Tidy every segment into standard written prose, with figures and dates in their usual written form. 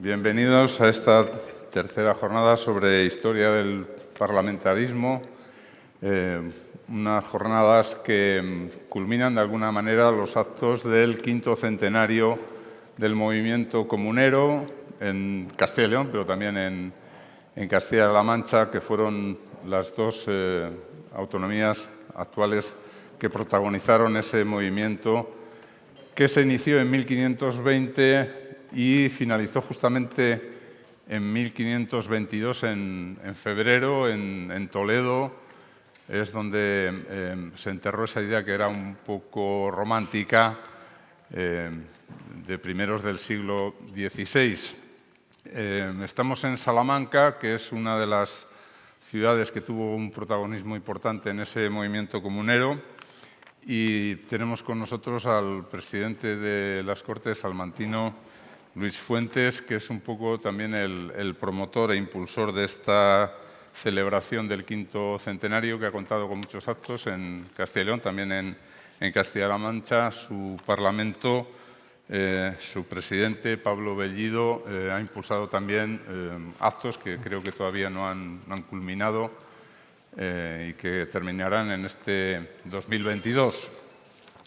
Bienvenidos a esta tercera jornada sobre historia del parlamentarismo. Unas jornadas que culminan de alguna manera los actos del quinto centenario del movimiento comunero en Castilla y León, pero también en Castilla-La Mancha, que fueron las dos autonomías actuales que protagonizaron ese movimiento, que se inició en 1520 y finalizó justamente en 1522, en febrero, en Toledo. Es donde se enterró esa idea que era un poco romántica, de primeros del siglo XVI. Estamos en Salamanca, que es una de las ciudades que tuvo un protagonismo importante en ese movimiento comunero, y tenemos con nosotros al presidente de las Cortes salmantino, Luis Fuentes, que es un poco también el promotor e impulsor de esta celebración del quinto centenario, que ha contado con muchos actos en Castilla y León, también en Castilla-La Mancha. Su Parlamento, su presidente, Pablo Bellido, ha impulsado también actos que creo que todavía no han culminado y que terminarán en este 2022.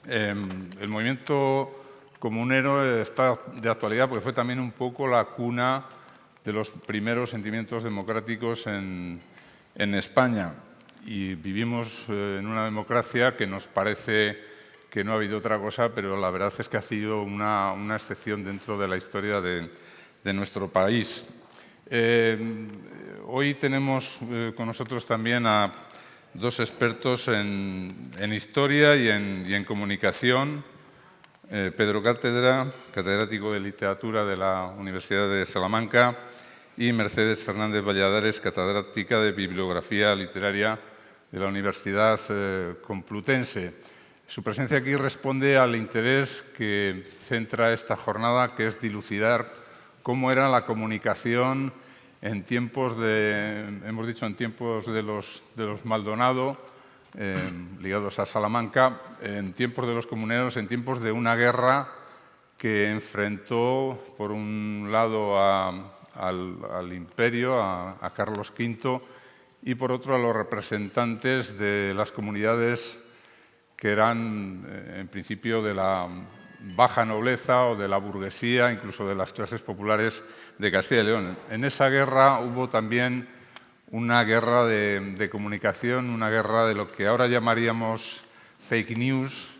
El movimiento comunero está de actualidad porque fue también un poco la cuna de los primeros sentimientos democráticos en España, y vivimos en una democracia que nos parece que no ha habido otra cosa, pero la verdad es que ha sido una excepción dentro de la historia de nuestro país. Hoy tenemos con nosotros también a dos expertos en historia y en comunicación. Pedro Cátedra, catedrático de Literatura de la Universidad de Salamanca, y Mercedes Fernández Valladares, catedrática de Bibliografía Literaria de la Universidad Complutense. Su presencia aquí responde al interés que centra esta jornada, que es dilucidar cómo era la comunicación en tiempos hemos dicho, en tiempos de los Maldonado, ligados a Salamanca, en tiempos de los comuneros, en tiempos de una guerra que enfrentó, por un lado, al imperio, a Carlos V, y por otro a los representantes de las comunidades que eran, en principio, de la baja nobleza o de la burguesía, incluso de las clases populares de Castilla y León. En esa guerra hubo también una guerra de comunicación, una guerra de lo que ahora llamaríamos fake news,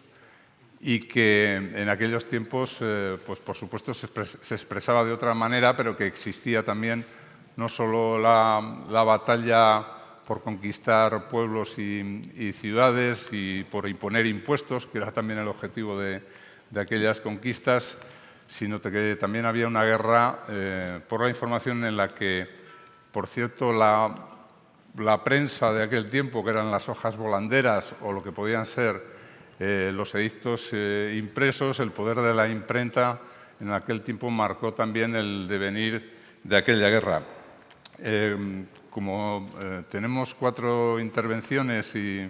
y que en aquellos tiempos, pues por supuesto, se expresaba de otra manera, pero que existía también no solo la batalla por conquistar pueblos y ciudades y por imponer impuestos, que era también el objetivo de aquellas conquistas, sino que también había una guerra por la información, en la que, por cierto, la prensa de aquel tiempo, que eran las hojas volanderas o lo que podían ser los edictos impresos, el poder de la imprenta en aquel tiempo marcó también el devenir de aquella guerra. Como tenemos 4 intervenciones y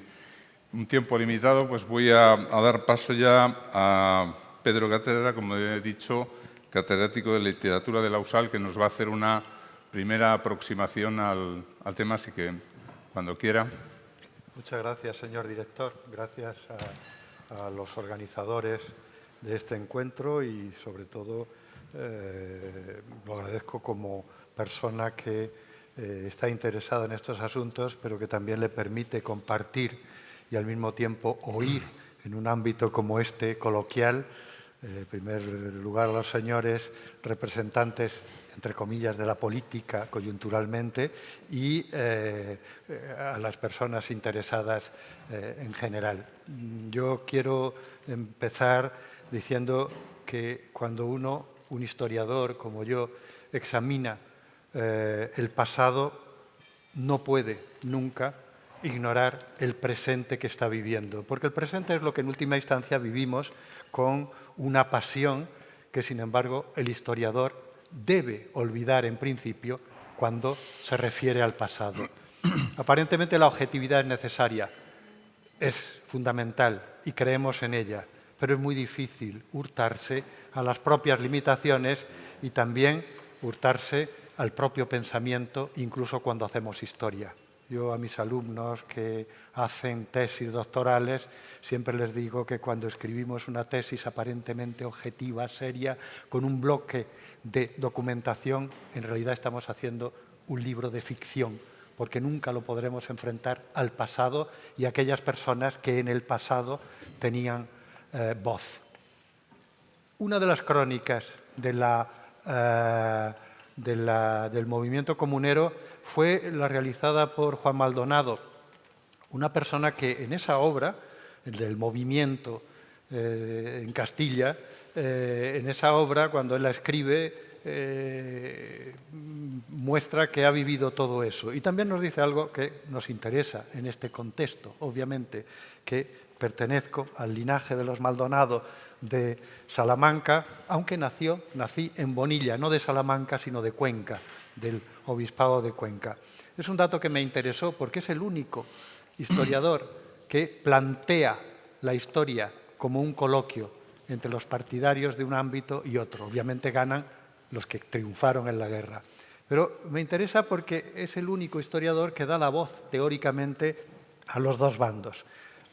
un tiempo limitado, pues voy a dar paso ya a Pedro Cátedra, como he dicho, catedrático de Literatura de la USAL, que nos va a hacer una primera aproximación al tema, así que cuando quiera. Muchas gracias, señor director. Gracias a los organizadores de este encuentro y, sobre todo, lo agradezco como persona que está interesada en estos asuntos, pero que también le permite compartir y al mismo tiempo oír en un ámbito como este, coloquial. En primer lugar, a los señores representantes, entre comillas, de la política, coyunturalmente, y a las personas interesadas en general. Yo quiero empezar diciendo que cuando un historiador como yo, examina el pasado, no puede nunca ignorar el presente que está viviendo, porque el presente es lo que en última instancia vivimos con una pasión que, sin embargo, el historiador debe olvidar en principio cuando se refiere al pasado. Aparentemente la objetividad es necesaria, es fundamental y creemos en ella, pero es muy difícil hurtarse a las propias limitaciones y también hurtarse al propio pensamiento, incluso cuando hacemos historia. Yo a mis alumnos que hacen tesis doctorales siempre les digo que cuando escribimos una tesis aparentemente objetiva, seria, con un bloque de documentación, en realidad estamos haciendo un libro de ficción, porque nunca lo podremos enfrentar al pasado y a aquellas personas que en el pasado tenían voz. Una de las crónicas del movimiento comunero fue la realizada por Juan Maldonado, una persona que en esa obra, del movimiento en Castilla, en esa obra, cuando él la escribe, muestra que ha vivido todo eso. Y también nos dice algo que nos interesa en este contexto, obviamente, que pertenezco al linaje de los Maldonado de Salamanca, aunque nací en Bonilla, no de Salamanca, sino de Cuenca, del Obispado de Cuenca. Es un dato que me interesó porque es el único historiador que plantea la historia como un coloquio entre los partidarios de un ámbito y otro. Obviamente ganan los que triunfaron en la guerra. Pero me interesa porque es el único historiador que da la voz, teóricamente, a los dos bandos.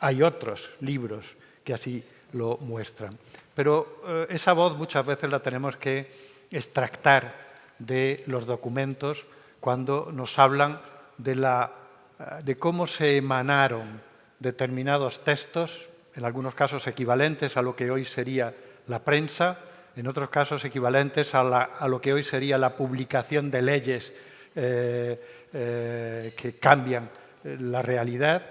Hay otros libros que así lo muestran. Pero esa voz muchas veces la tenemos que extractar de los documentos cuando nos hablan de cómo se emanaron determinados textos, en algunos casos equivalentes a lo que hoy sería la prensa, en otros casos equivalentes a lo que hoy sería la publicación de leyes que cambian la realidad.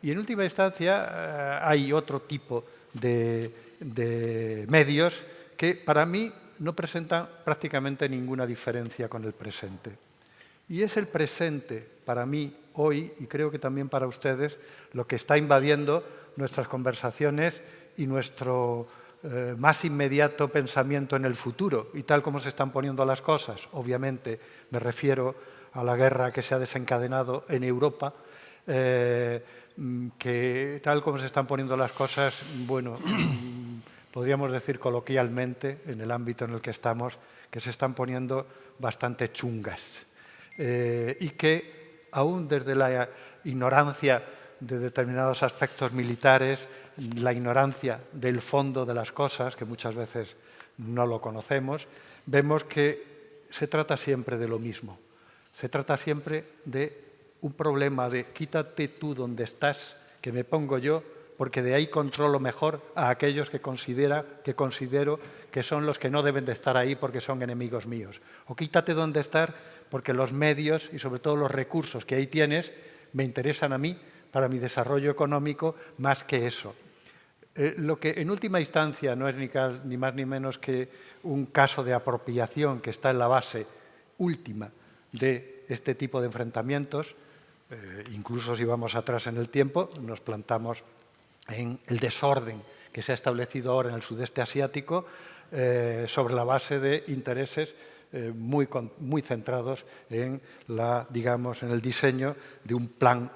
Y en última instancia hay otro tipo de medios que para mí no presentan prácticamente ninguna diferencia con el presente. Y es el presente para mí hoy, y creo que también para ustedes, lo que está invadiendo nuestras conversaciones y nuestro más inmediato pensamiento en el futuro. Y tal como se están poniendo las cosas, obviamente me refiero a la guerra que se ha desencadenado en Europa, que tal como se están poniendo las cosas, bueno, podríamos decir coloquialmente, en el ámbito en el que estamos, que se están poniendo bastante chungas. Y que aún desde la ignorancia de determinados aspectos militares, la ignorancia del fondo de las cosas, que muchas veces no lo conocemos, vemos que se trata siempre de lo mismo. Se trata siempre de un problema de quítate tú donde estás, que me pongo yo, porque de ahí controlo mejor a aquellos que considero que son los que no deben de estar ahí porque son enemigos míos. O quítate donde estar porque los medios y sobre todo los recursos que ahí tienes me interesan a mí para mi desarrollo económico más que eso. Lo que en última instancia no es ni más ni menos que un caso de apropiación que está en la base última de este tipo de enfrentamientos. Incluso si vamos atrás en el tiempo, nos plantamos en el desorden que se ha establecido ahora en el sudeste asiático sobre la base de intereses muy centrados en en el diseño de un plan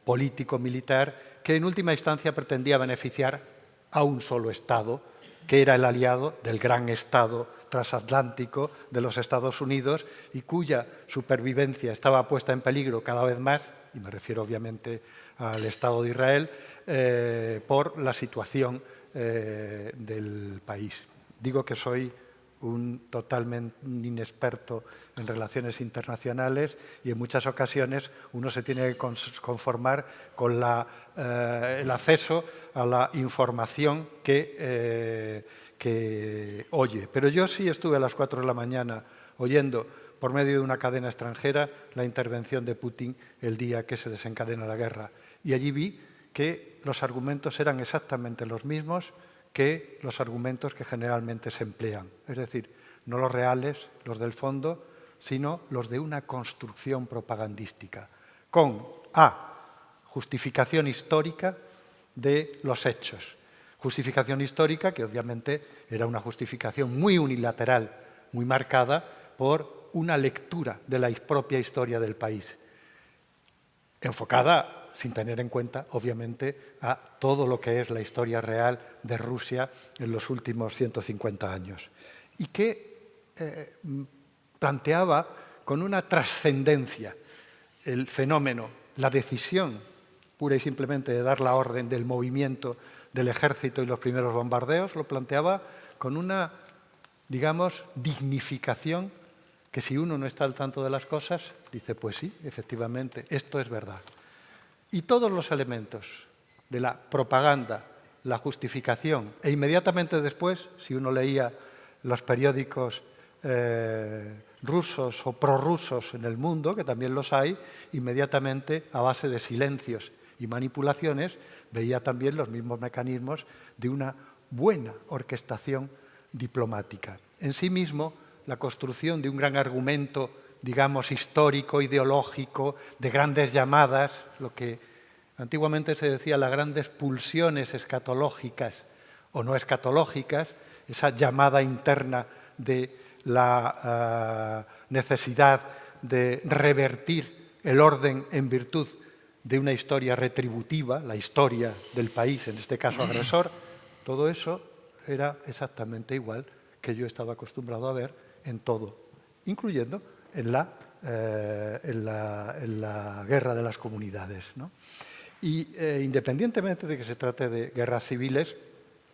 político-militar que en última instancia pretendía beneficiar a un solo Estado, que era el aliado del gran Estado transatlántico de los Estados Unidos y cuya supervivencia estaba puesta en peligro cada vez más, y me refiero obviamente al Estado de Israel, por la situación del país. Digo que soy un totalmente inexperto en relaciones internacionales y en muchas ocasiones uno se tiene que conformar con el acceso a la información que oye. Pero yo sí estuve a las 4 de la mañana oyendo por medio de una cadena extranjera la intervención de Putin el día que se desencadena la guerra. Y allí vi que los argumentos eran exactamente los mismos que los argumentos que generalmente se emplean. Es decir, no los reales, los del fondo, sino los de una construcción propagandística, con justificación histórica de los hechos. Justificación histórica que obviamente era una justificación muy unilateral, muy marcada por una lectura de la propia historia del país, enfocada sin tener en cuenta, obviamente, a todo lo que es la historia real de Rusia en los últimos 150 años. Y que planteaba con una trascendencia el fenómeno, la decisión pura y simplemente de dar la orden del movimiento del ejército y los primeros bombardeos, lo planteaba con una, digamos, dignificación que si uno no está al tanto de las cosas, dice, pues sí, efectivamente, esto es verdad. Y todos los elementos de la propaganda, la justificación, e inmediatamente después, si uno leía los periódicos rusos o prorrusos en el mundo, que también los hay, inmediatamente, a base de silencios y manipulaciones, veía también los mismos mecanismos de una buena orquestación diplomática. En sí mismo, la construcción de un gran argumento, digamos, histórico, ideológico, de grandes llamadas, lo que antiguamente se decía las grandes pulsiones escatológicas o no escatológicas, esa llamada interna de la necesidad de revertir el orden en virtud de una historia retributiva, la historia del país, en este caso agresor, todo eso era exactamente igual que yo estaba acostumbrado a ver en todo, incluyendo en la guerra de las comunidades, ¿no? Y independientemente de que se trate de guerras civiles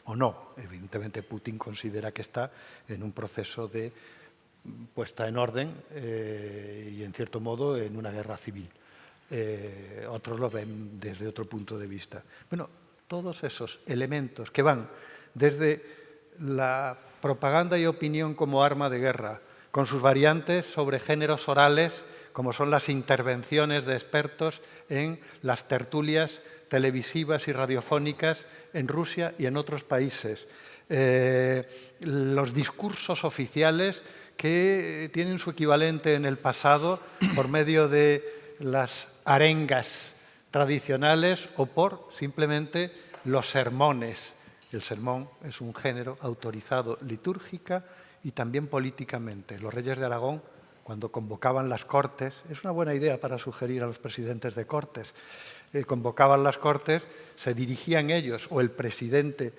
o no, evidentemente Putin considera que está en un proceso de puesta en orden y, en cierto modo, en una guerra civil. Otros lo ven desde otro punto de vista. Bueno, todos esos elementos que van desde la propaganda y opinión como arma de guerra, con sus variantes sobre géneros orales, como son las intervenciones de expertos en las tertulias televisivas y radiofónicas en Rusia y en otros países. Los discursos oficiales que tienen su equivalente en el pasado por medio de las arengas tradicionales o por simplemente los sermones. El sermón es un género autorizado litúrgica y también políticamente. Los reyes de Aragón, cuando convocaban las Cortes, es una buena idea para sugerir a los presidentes de Cortes, convocaban las Cortes, se dirigían ellos o el presidente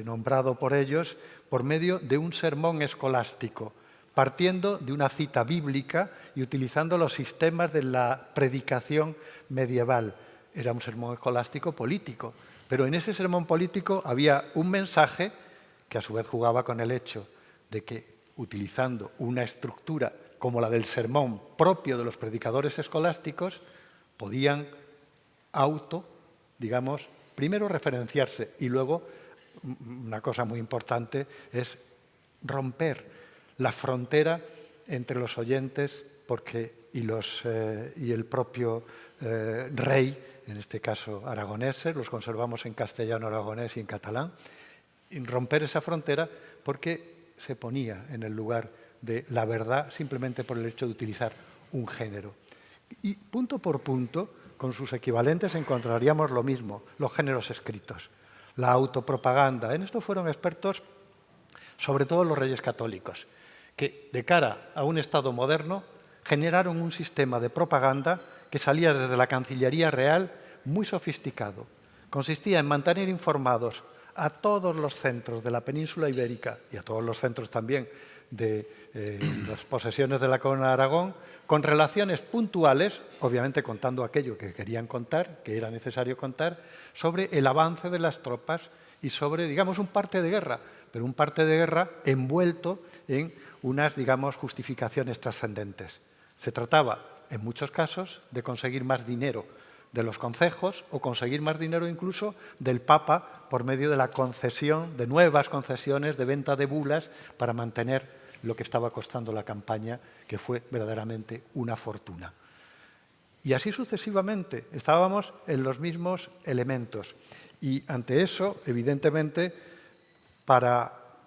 nombrado por ellos por medio de un sermón escolástico, partiendo de una cita bíblica y utilizando los sistemas de la predicación medieval. Era un sermón escolástico político, pero en ese sermón político había un mensaje que a su vez jugaba con el hecho de que, utilizando una estructura como la del sermón propio de los predicadores escolásticos, podían digamos, primero referenciarse y luego, una cosa muy importante, es romper la frontera entre los oyentes y el propio rey, en este caso aragoneses, los conservamos en castellano, aragonés y en catalán, y romper esa frontera porque se ponía en el lugar de la verdad simplemente por el hecho de utilizar un género. Y punto por punto, con sus equivalentes encontraríamos lo mismo, los géneros escritos, la autopropaganda. En esto fueron expertos sobre todo los reyes católicos, que de cara a un Estado moderno generaron un sistema de propaganda que salía desde la Cancillería Real muy sofisticado. Consistía en mantener informados a todos los centros de la península ibérica y a todos los centros también de las posesiones de la Corona de Aragón, con relaciones puntuales, obviamente contando aquello que querían contar, que era necesario contar, sobre el avance de las tropas y sobre, digamos, un parte de guerra, pero un parte de guerra envuelto en unas, digamos, justificaciones trascendentes. Se trataba, en muchos casos, de conseguir más dinero de los concejos o conseguir más dinero incluso del Papa por medio de la concesión, de nuevas concesiones, de venta de bulas para mantener lo que estaba costando la campaña, que fue verdaderamente una fortuna. Y así sucesivamente, estábamos en los mismos elementos. Y ante eso, evidentemente,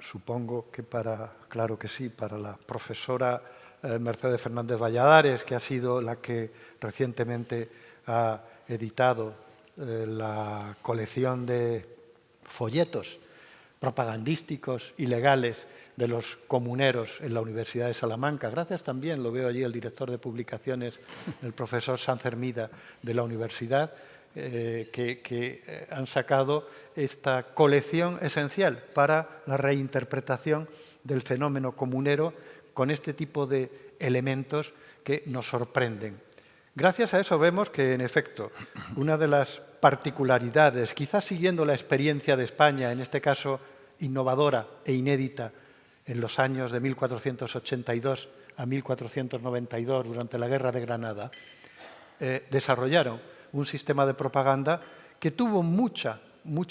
supongo que claro que sí, para la profesora Mercedes Fernández Valladares, que ha sido la que recientemente ha editado la colección de folletos propagandísticos y legales de los comuneros en la Universidad de Salamanca. Gracias también, lo veo allí, el director de publicaciones, el profesor Sanz Hermida de la universidad, que han sacado esta colección esencial para la reinterpretación del fenómeno comunero con este tipo de elementos que nos sorprenden. Gracias a eso vemos que, en efecto, una de las particularidades, quizás siguiendo la experiencia de España, en este caso innovadora e inédita, en los años de 1482 a 1492, durante la Guerra de Granada, desarrollaron un sistema de propaganda que tuvo mucha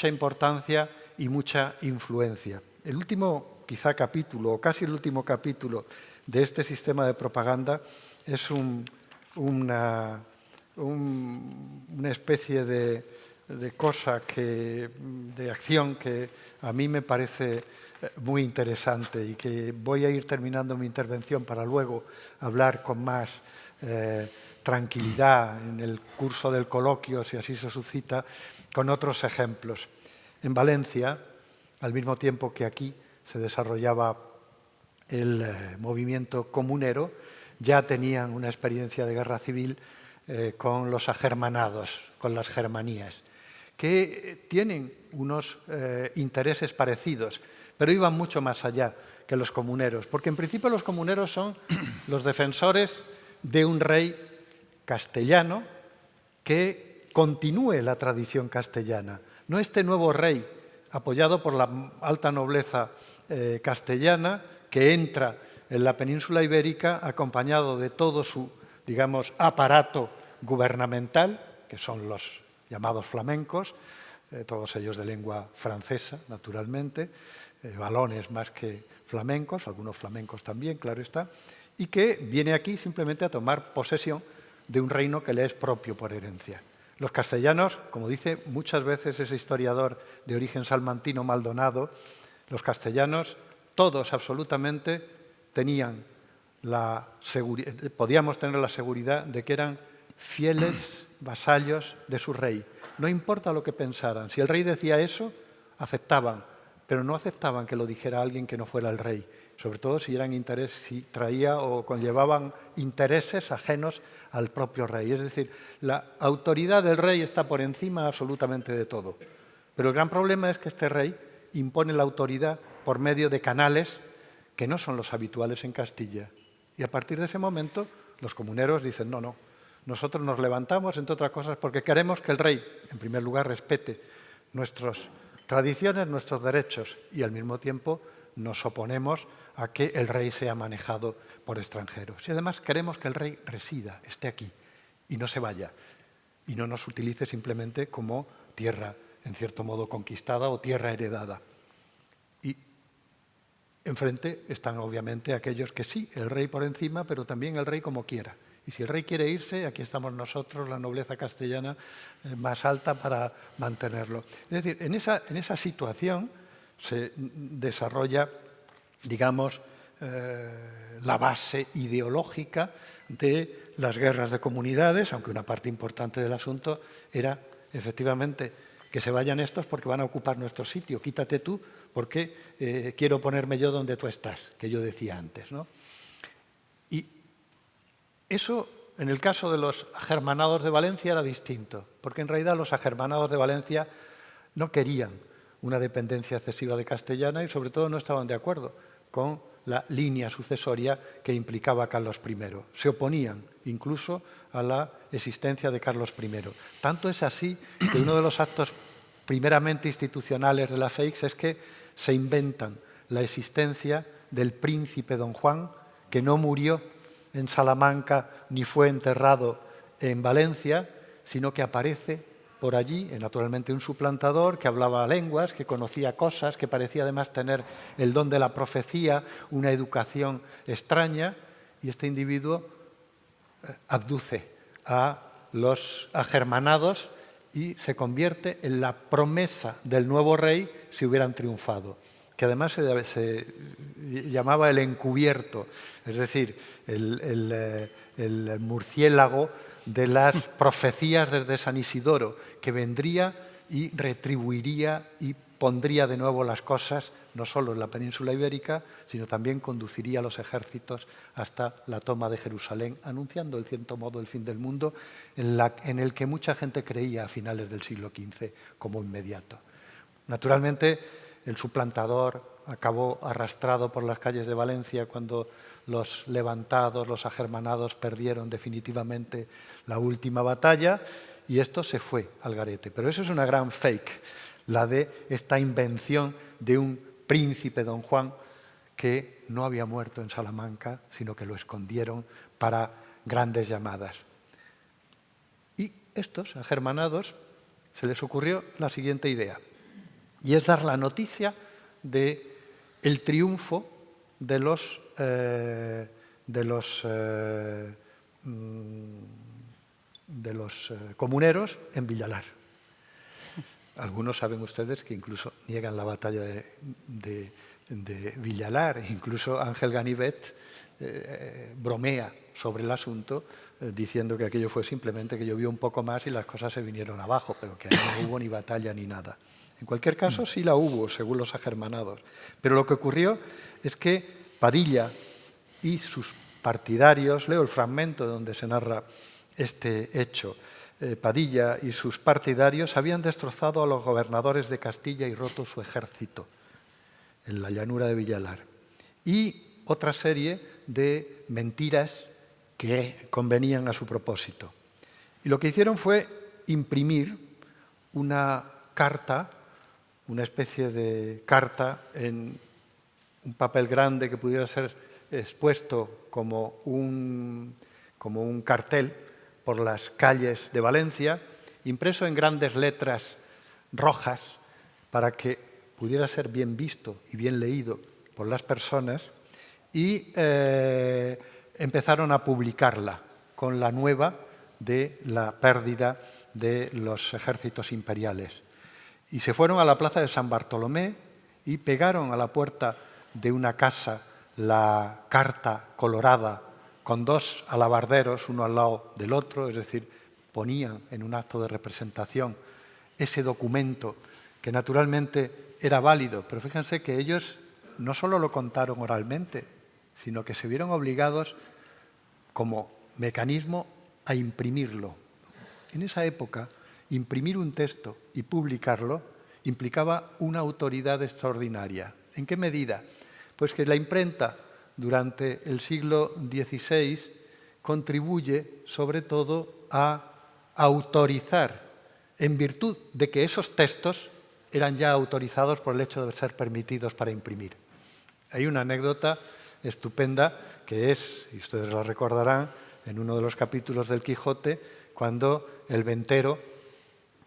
importancia y mucha influencia. El último, quizá, capítulo, o casi el último capítulo de este sistema de propaganda es una especie de cosa, de acción que a mí me parece muy interesante y que voy a ir terminando mi intervención para luego hablar con más tranquilidad en el curso del coloquio, si así se suscita, con otros ejemplos. En Valencia, al mismo tiempo que aquí se desarrollaba el movimiento comunero, ya tenían una experiencia de guerra civil con los agermanados, con las germanías, que tienen unos intereses parecidos, pero iban mucho más allá que los comuneros, porque en principio los comuneros son los defensores de un rey castellano que continúe la tradición castellana, no este nuevo rey apoyado por la alta nobleza castellana que entra en la península ibérica acompañado de todo su, digamos, aparato gubernamental, que son los llamados flamencos, todos ellos de lengua francesa, naturalmente, valones más que flamencos, algunos flamencos también, claro está, y que viene aquí simplemente a tomar posesión de un reino que le es propio por herencia. Los castellanos, como dice muchas veces ese historiador de origen salmantino Maldonado, los castellanos, todos absolutamente, podíamos tener la seguridad de que eran fieles vasallos de su rey. No importa lo que pensaran. Si el rey decía eso, aceptaban, pero no aceptaban que lo dijera alguien que no fuera el rey, sobre todo si traía o conllevaban intereses ajenos al propio rey. Es decir, la autoridad del rey está por encima absolutamente de todo. Pero el gran problema es que este rey impone la autoridad por medio de canales que no son los habituales en Castilla. Y a partir de ese momento, los comuneros dicen, no, nosotros nos levantamos, entre otras cosas, porque queremos que el rey, en primer lugar, respete nuestras tradiciones, nuestros derechos, y al mismo tiempo nos oponemos a que el rey sea manejado por extranjeros. Y además queremos que el rey resida, esté aquí, y no se vaya, y no nos utilice simplemente como tierra, en cierto modo, conquistada o tierra heredada. Y enfrente están, obviamente, aquellos que sí, el rey por encima, pero también el rey como quiera. Y si el rey quiere irse, aquí estamos nosotros, la nobleza castellana más alta, para mantenerlo. Es decir, en esa situación se desarrolla, digamos, la base ideológica de las guerras de comunidades, aunque una parte importante del asunto era, efectivamente, que se vayan estos porque van a ocupar nuestro sitio, quítate tú porque quiero ponerme yo donde tú estás, que yo decía antes, ¿no? Y eso, en el caso de los agermanados de Valencia, era distinto, porque en realidad los agermanados de Valencia no querían una dependencia excesiva de castellana y sobre todo no estaban de acuerdo con la línea sucesoria que implicaba Carlos I. Se oponían incluso a la existencia de Carlos I. Tanto es así que uno de los actos primeramente institucionales de la Seix es que se inventan la existencia del príncipe don Juan, que no murió en Salamanca ni fue enterrado en Valencia, sino que aparece por allí, naturalmente un suplantador que hablaba lenguas, que conocía cosas, que parecía además tener el don de la profecía, una educación extraña, y este individuo abduce a los agermanados y se convierte en la promesa del nuevo rey si hubieran triunfado, que además se llamaba el encubierto, es decir, el murciélago de las profecías desde San Isidoro, que vendría y retribuiría y pondría de nuevo las cosas, no solo en la península ibérica, sino también conduciría a los ejércitos hasta la toma de Jerusalén, anunciando en cierto modo el fin del mundo, en el que mucha gente creía a finales del siglo XV como inmediato. Naturalmente, el suplantador acabó arrastrado por las calles de Valencia cuando los levantados, los agermanados, perdieron definitivamente la última batalla y esto se fue al garete. Pero eso es una gran fake, la de esta invención de un príncipe don Juan que no había muerto en Salamanca, sino que lo escondieron para grandes llamadas. Y estos agermanados se les ocurrió la siguiente idea, y es dar la noticia del triunfo de los comuneros en Villalar. Algunos saben ustedes que incluso niegan la batalla de Villalar, incluso Ángel Ganivet bromea sobre el asunto diciendo que aquello fue simplemente que llovió un poco más y las cosas se vinieron abajo, pero que no hubo ni batalla ni nada. En cualquier caso, sí la hubo, según los agermanados. Pero lo que ocurrió es que Padilla y sus partidarios, leo el fragmento donde se narra este hecho, Padilla y sus partidarios habían destrozado a los gobernadores de Castilla y roto su ejército en la llanura de Villalar. Y otra serie de mentiras que convenían a su propósito. Y lo que hicieron fue imprimir una carta, una especie de carta en un papel grande que pudiera ser expuesto como un cartel por las calles de Valencia, impreso en grandes letras rojas para que pudiera ser bien visto y bien leído por las personas, y empezaron a publicarla con la nueva de la pérdida de los ejércitos imperiales. Y se fueron a la plaza de San Bartolomé y pegaron a la puerta de una casa la carta colorada con dos alabarderos, uno al lado del otro, es decir, ponían en un acto de representación ese documento que naturalmente era válido, pero fíjense que ellos no solo lo contaron oralmente, sino que se vieron obligados como mecanismo a imprimirlo. En esa época, imprimir un texto y publicarlo implicaba una autoridad extraordinaria. ¿En qué medida? Pues que la imprenta durante el siglo XVI contribuye sobre todo a autorizar, en virtud de que esos textos eran ya autorizados por el hecho de ser permitidos para imprimir. Hay una anécdota estupenda que es, y ustedes la recordarán, en uno de los capítulos del Quijote, cuando el ventero,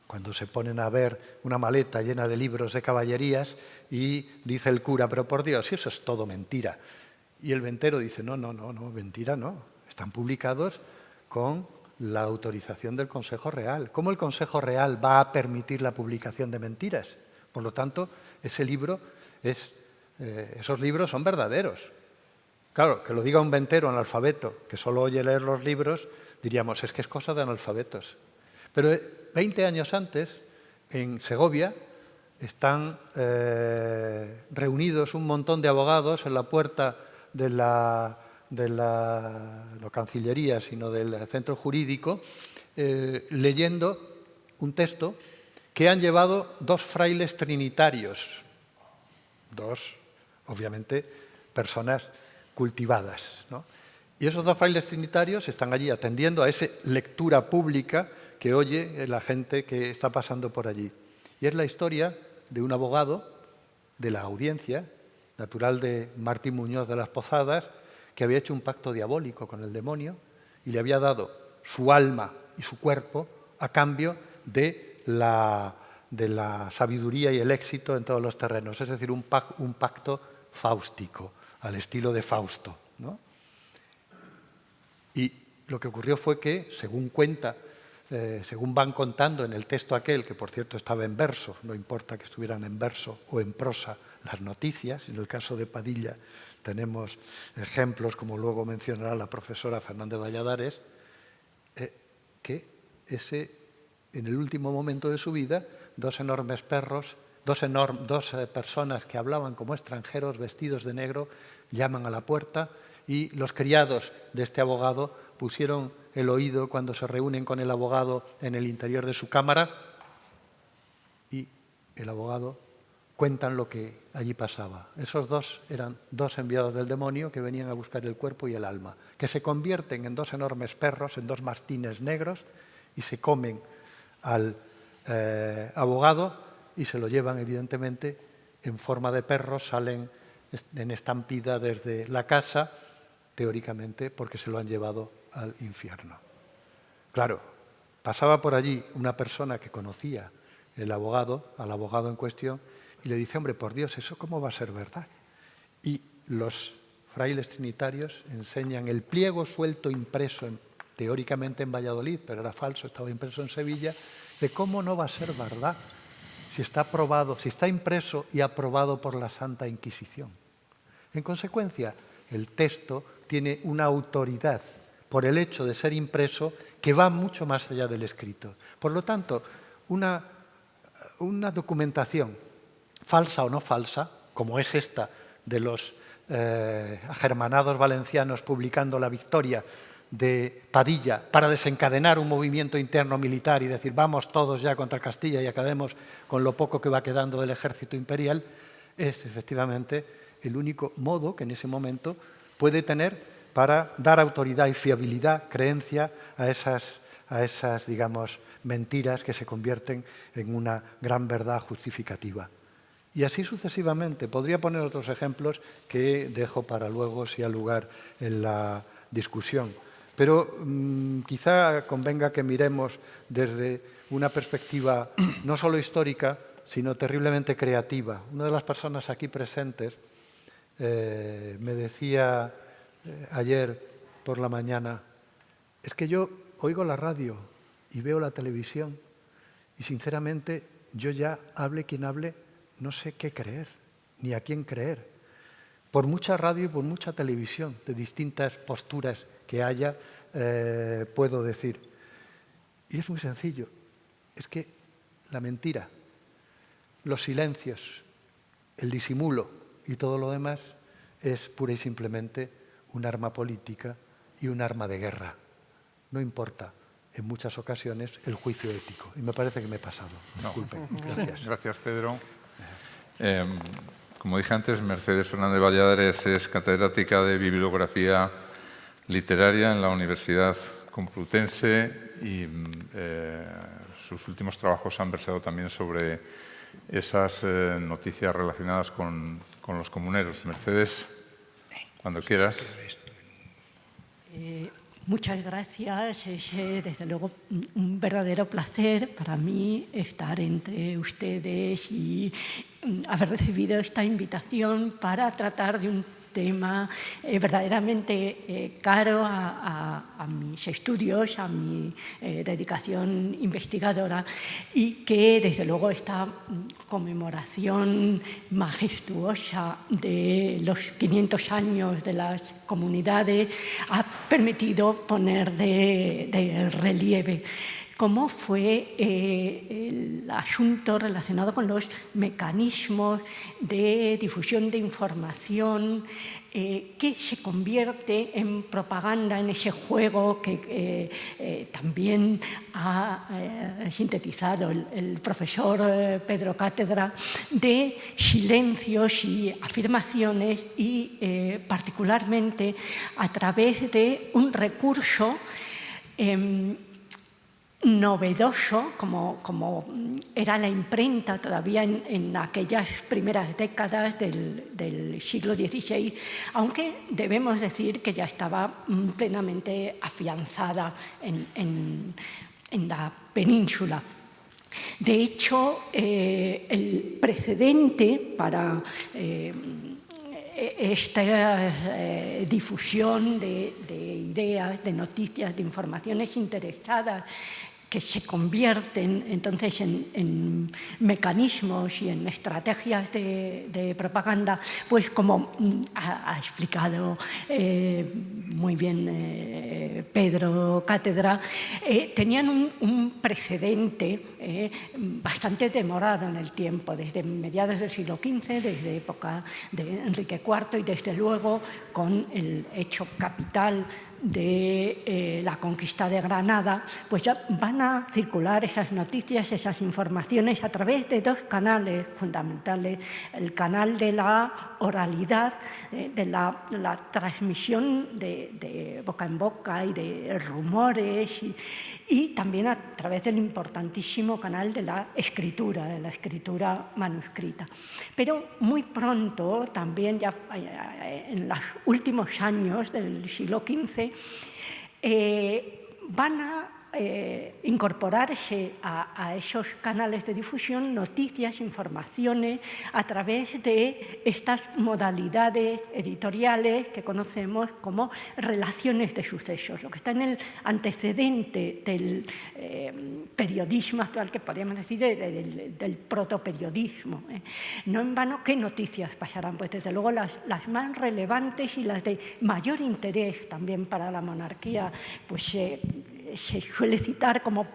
cuando se ponen a ver una maleta llena de libros de caballerías y dice el cura, pero por Dios, si eso es todo mentira. Y el ventero dice, no, mentira no, están publicados con la autorización del Consejo Real. ¿Cómo el Consejo Real va a permitir la publicación de mentiras? Por lo tanto, esos libros son verdaderos. Claro, que lo diga un ventero analfabeto que solo oye leer los libros, diríamos, es que es cosa de analfabetos. Pero 20 años antes, en Segovia, están reunidos un montón de abogados en la puerta de no Cancillería, sino del centro jurídico, leyendo un texto que han llevado dos frailes trinitarios, dos, obviamente, personas cultivadas, ¿no? Y esos dos frailes trinitarios están allí atendiendo a esa lectura pública que oye la gente que está pasando por allí. Y es la historia de un abogado de la audiencia, natural de Martín Muñoz de las Pozadas, que había hecho un pacto diabólico con el demonio y le había dado su alma y su cuerpo a cambio de la sabiduría y el éxito en todos los terrenos, es decir, un pacto fáustico, al estilo de Fausto, ¿no? Y lo que ocurrió fue que, según van contando en el texto aquel, que por cierto estaba en verso, no importa que estuvieran en verso o en prosa las noticias, en el caso de Padilla tenemos ejemplos, como luego mencionará la profesora Fernández Valladares, que en el último momento de su vida, dos personas que hablaban como extranjeros vestidos de negro llaman a la puerta y los criados de este abogado pusieron el oído cuando se reúnen con el abogado en el interior de su cámara y el abogado cuentan lo que allí pasaba. Esos dos eran dos enviados del demonio que venían a buscar el cuerpo y el alma, que se convierten en dos enormes perros, en dos mastines negros, y se comen al abogado y se lo llevan, evidentemente, en forma de perros, salen en estampida desde la casa, teóricamente porque se lo han llevado al infierno. Claro, pasaba por allí una persona que conocía al abogado en cuestión, y le dice, hombre, por Dios, ¿eso cómo va a ser verdad? Y los frailes trinitarios enseñan el pliego suelto impreso teóricamente en Valladolid, pero era falso, estaba impreso en Sevilla, de cómo no va a ser verdad si está aprobado, si está impreso y aprobado por la Santa Inquisición. En consecuencia, el texto tiene una autoridad por el hecho de ser impreso que va mucho más allá del escrito. Por lo tanto, una documentación falsa o no falsa, como es esta de los agermanados valencianos publicando la victoria de Padilla para desencadenar un movimiento interno militar y decir vamos todos ya contra Castilla y acabemos con lo poco que va quedando del ejército imperial, es efectivamente el único modo que en ese momento puede tener para dar autoridad y fiabilidad, creencia a esas, digamos, mentiras que se convierten en una gran verdad justificativa. Y así sucesivamente. Podría poner otros ejemplos que dejo para luego, si hay lugar, en la discusión. Pero quizá convenga que miremos desde una perspectiva no solo histórica, sino terriblemente creativa. Una de las personas aquí presentes me decía ayer por la mañana, es que yo oigo la radio y veo la televisión y sinceramente yo ya, hable quien hable, no sé qué creer, ni a quién creer. Por mucha radio y por mucha televisión de distintas posturas que haya, puedo decir. Y es muy sencillo, es que la mentira, los silencios, el disimulo y todo lo demás es pura y simplemente un arma política y un arma de guerra. No importa en muchas ocasiones el juicio ético. Y me parece que me he pasado. Disculpen. Gracias. Gracias, Pedro. Como dije antes, Mercedes Fernández Valladares es catedrática de Bibliografía Literaria en la Universidad Complutense y sus últimos trabajos han versado también sobre esas noticias relacionadas con los comuneros. Mercedes, cuando quieras. Muchas gracias. Es desde luego un verdadero placer para mí estar entre ustedes y haber recibido esta invitación para tratar de un tema verdaderamente caro a mis estudios, a mi dedicación investigadora y que desde luego esta conmemoración majestuosa de los 500 años de las comunidades ha permitido poner de relieve cómo fue el asunto relacionado con los mecanismos de difusión de información que se convierte en propaganda, en ese juego que también ha sintetizado el profesor Pedro Cátedra, de silencios y afirmaciones y particularmente a través de un recurso novedoso, como era la imprenta todavía en aquellas primeras décadas del siglo XVI, aunque debemos decir que ya estaba plenamente afianzada en la península. De hecho, el precedente para esta difusión de ideas, de noticias, de informaciones interesadas que se convierten entonces en mecanismos y en estrategias de propaganda, pues como ha explicado muy bien Pedro Cátedra, tenían un precedente bastante demorado en el tiempo, desde mediados del siglo XV, desde época de Enrique IV y desde luego con el hecho capital de la conquista de Granada, pues ya van a circular esas noticias, esas informaciones a través de dos canales fundamentales. El canal de la oralidad, de la transmisión de boca en boca y de rumores, y también a través del importantísimo canal de la escritura manuscrita. Pero muy pronto, también ya en los últimos años del siglo XV, van a incorporarse a esos canales de difusión noticias, informaciones a través de estas modalidades editoriales que conocemos como relaciones de sucesos, lo que está en el antecedente del periodismo actual, que podríamos decir del protoperiodismo. No en vano, ¿qué noticias pasarán? Pues desde luego las más relevantes y las de mayor interés también para la monarquía, pues se suele citar como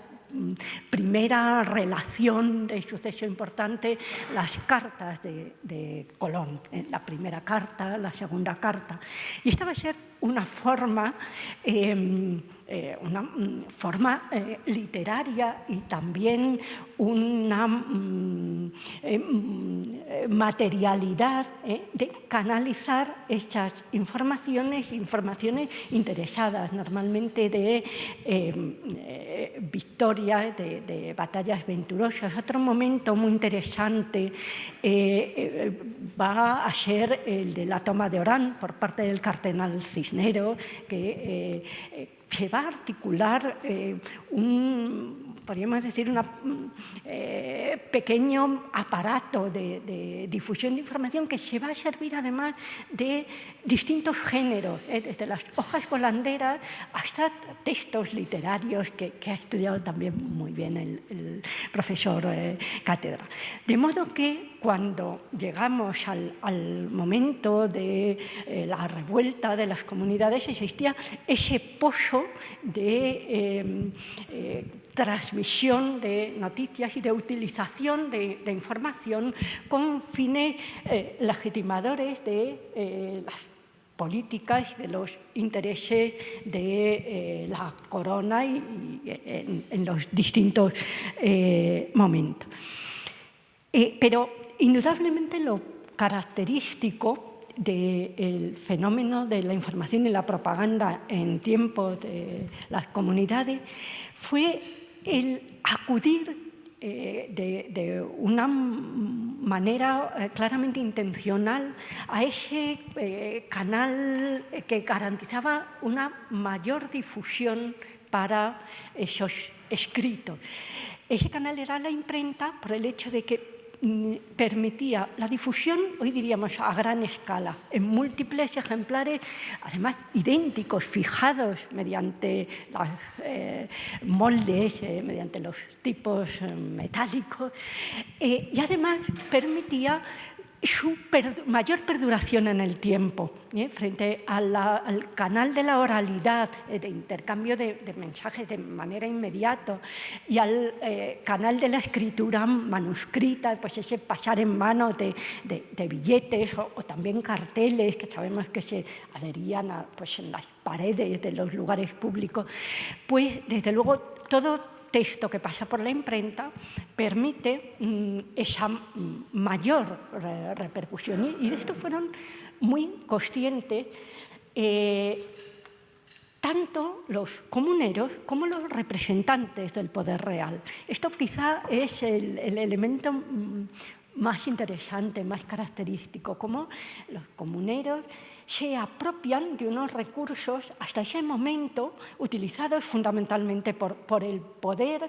primera relación de suceso importante las cartas de Colón, la primera carta, la segunda carta. Y esta va a ser una forma literaria y también una materialidad de canalizar estas informaciones interesadas, normalmente de victorias, de batallas venturosas. Otro momento muy interesante va a ser el de la toma de Orán por parte del cardenal Cisneros, que se va a articular podríamos decir, un pequeño aparato de difusión de información que se va a servir además de distintos géneros, desde las hojas volanderas hasta textos literarios que ha estudiado también muy bien el profesor Cátedra. De modo que cuando llegamos al momento de la revuelta de las comunidades, existía ese pozo de transmisión de noticias y de utilización de información con fines legitimadores de las políticas y de los intereses de la corona y en los distintos momentos. Pero indudablemente lo característico del fenómeno de la información y la propaganda en tiempos de las comunidades fue el acudir de una manera claramente intencional a ese canal que garantizaba una mayor difusión para esos escritos. Ese canal era la imprenta por el hecho de que permitía la difusión, hoy diríamos a gran escala, en múltiples ejemplares, además idénticos, fijados mediante los moldes, mediante los tipos metálicos, y además permitía su mayor perduración en el tiempo, frente al canal de la oralidad, de intercambio de mensajes de manera inmediata, y al canal de la escritura manuscrita, pues ese pasar en mano de billetes o también carteles que sabemos que se adherían pues en las paredes de los lugares públicos. Pues desde luego todo texto que pasa por la imprenta permite esa mayor repercusión. Y de esto fueron muy conscientes tanto los comuneros como los representantes del poder real. Esto quizá es el elemento más interesante, más característico, como los comuneros se apropian de unos recursos hasta ese momento utilizados fundamentalmente por el poder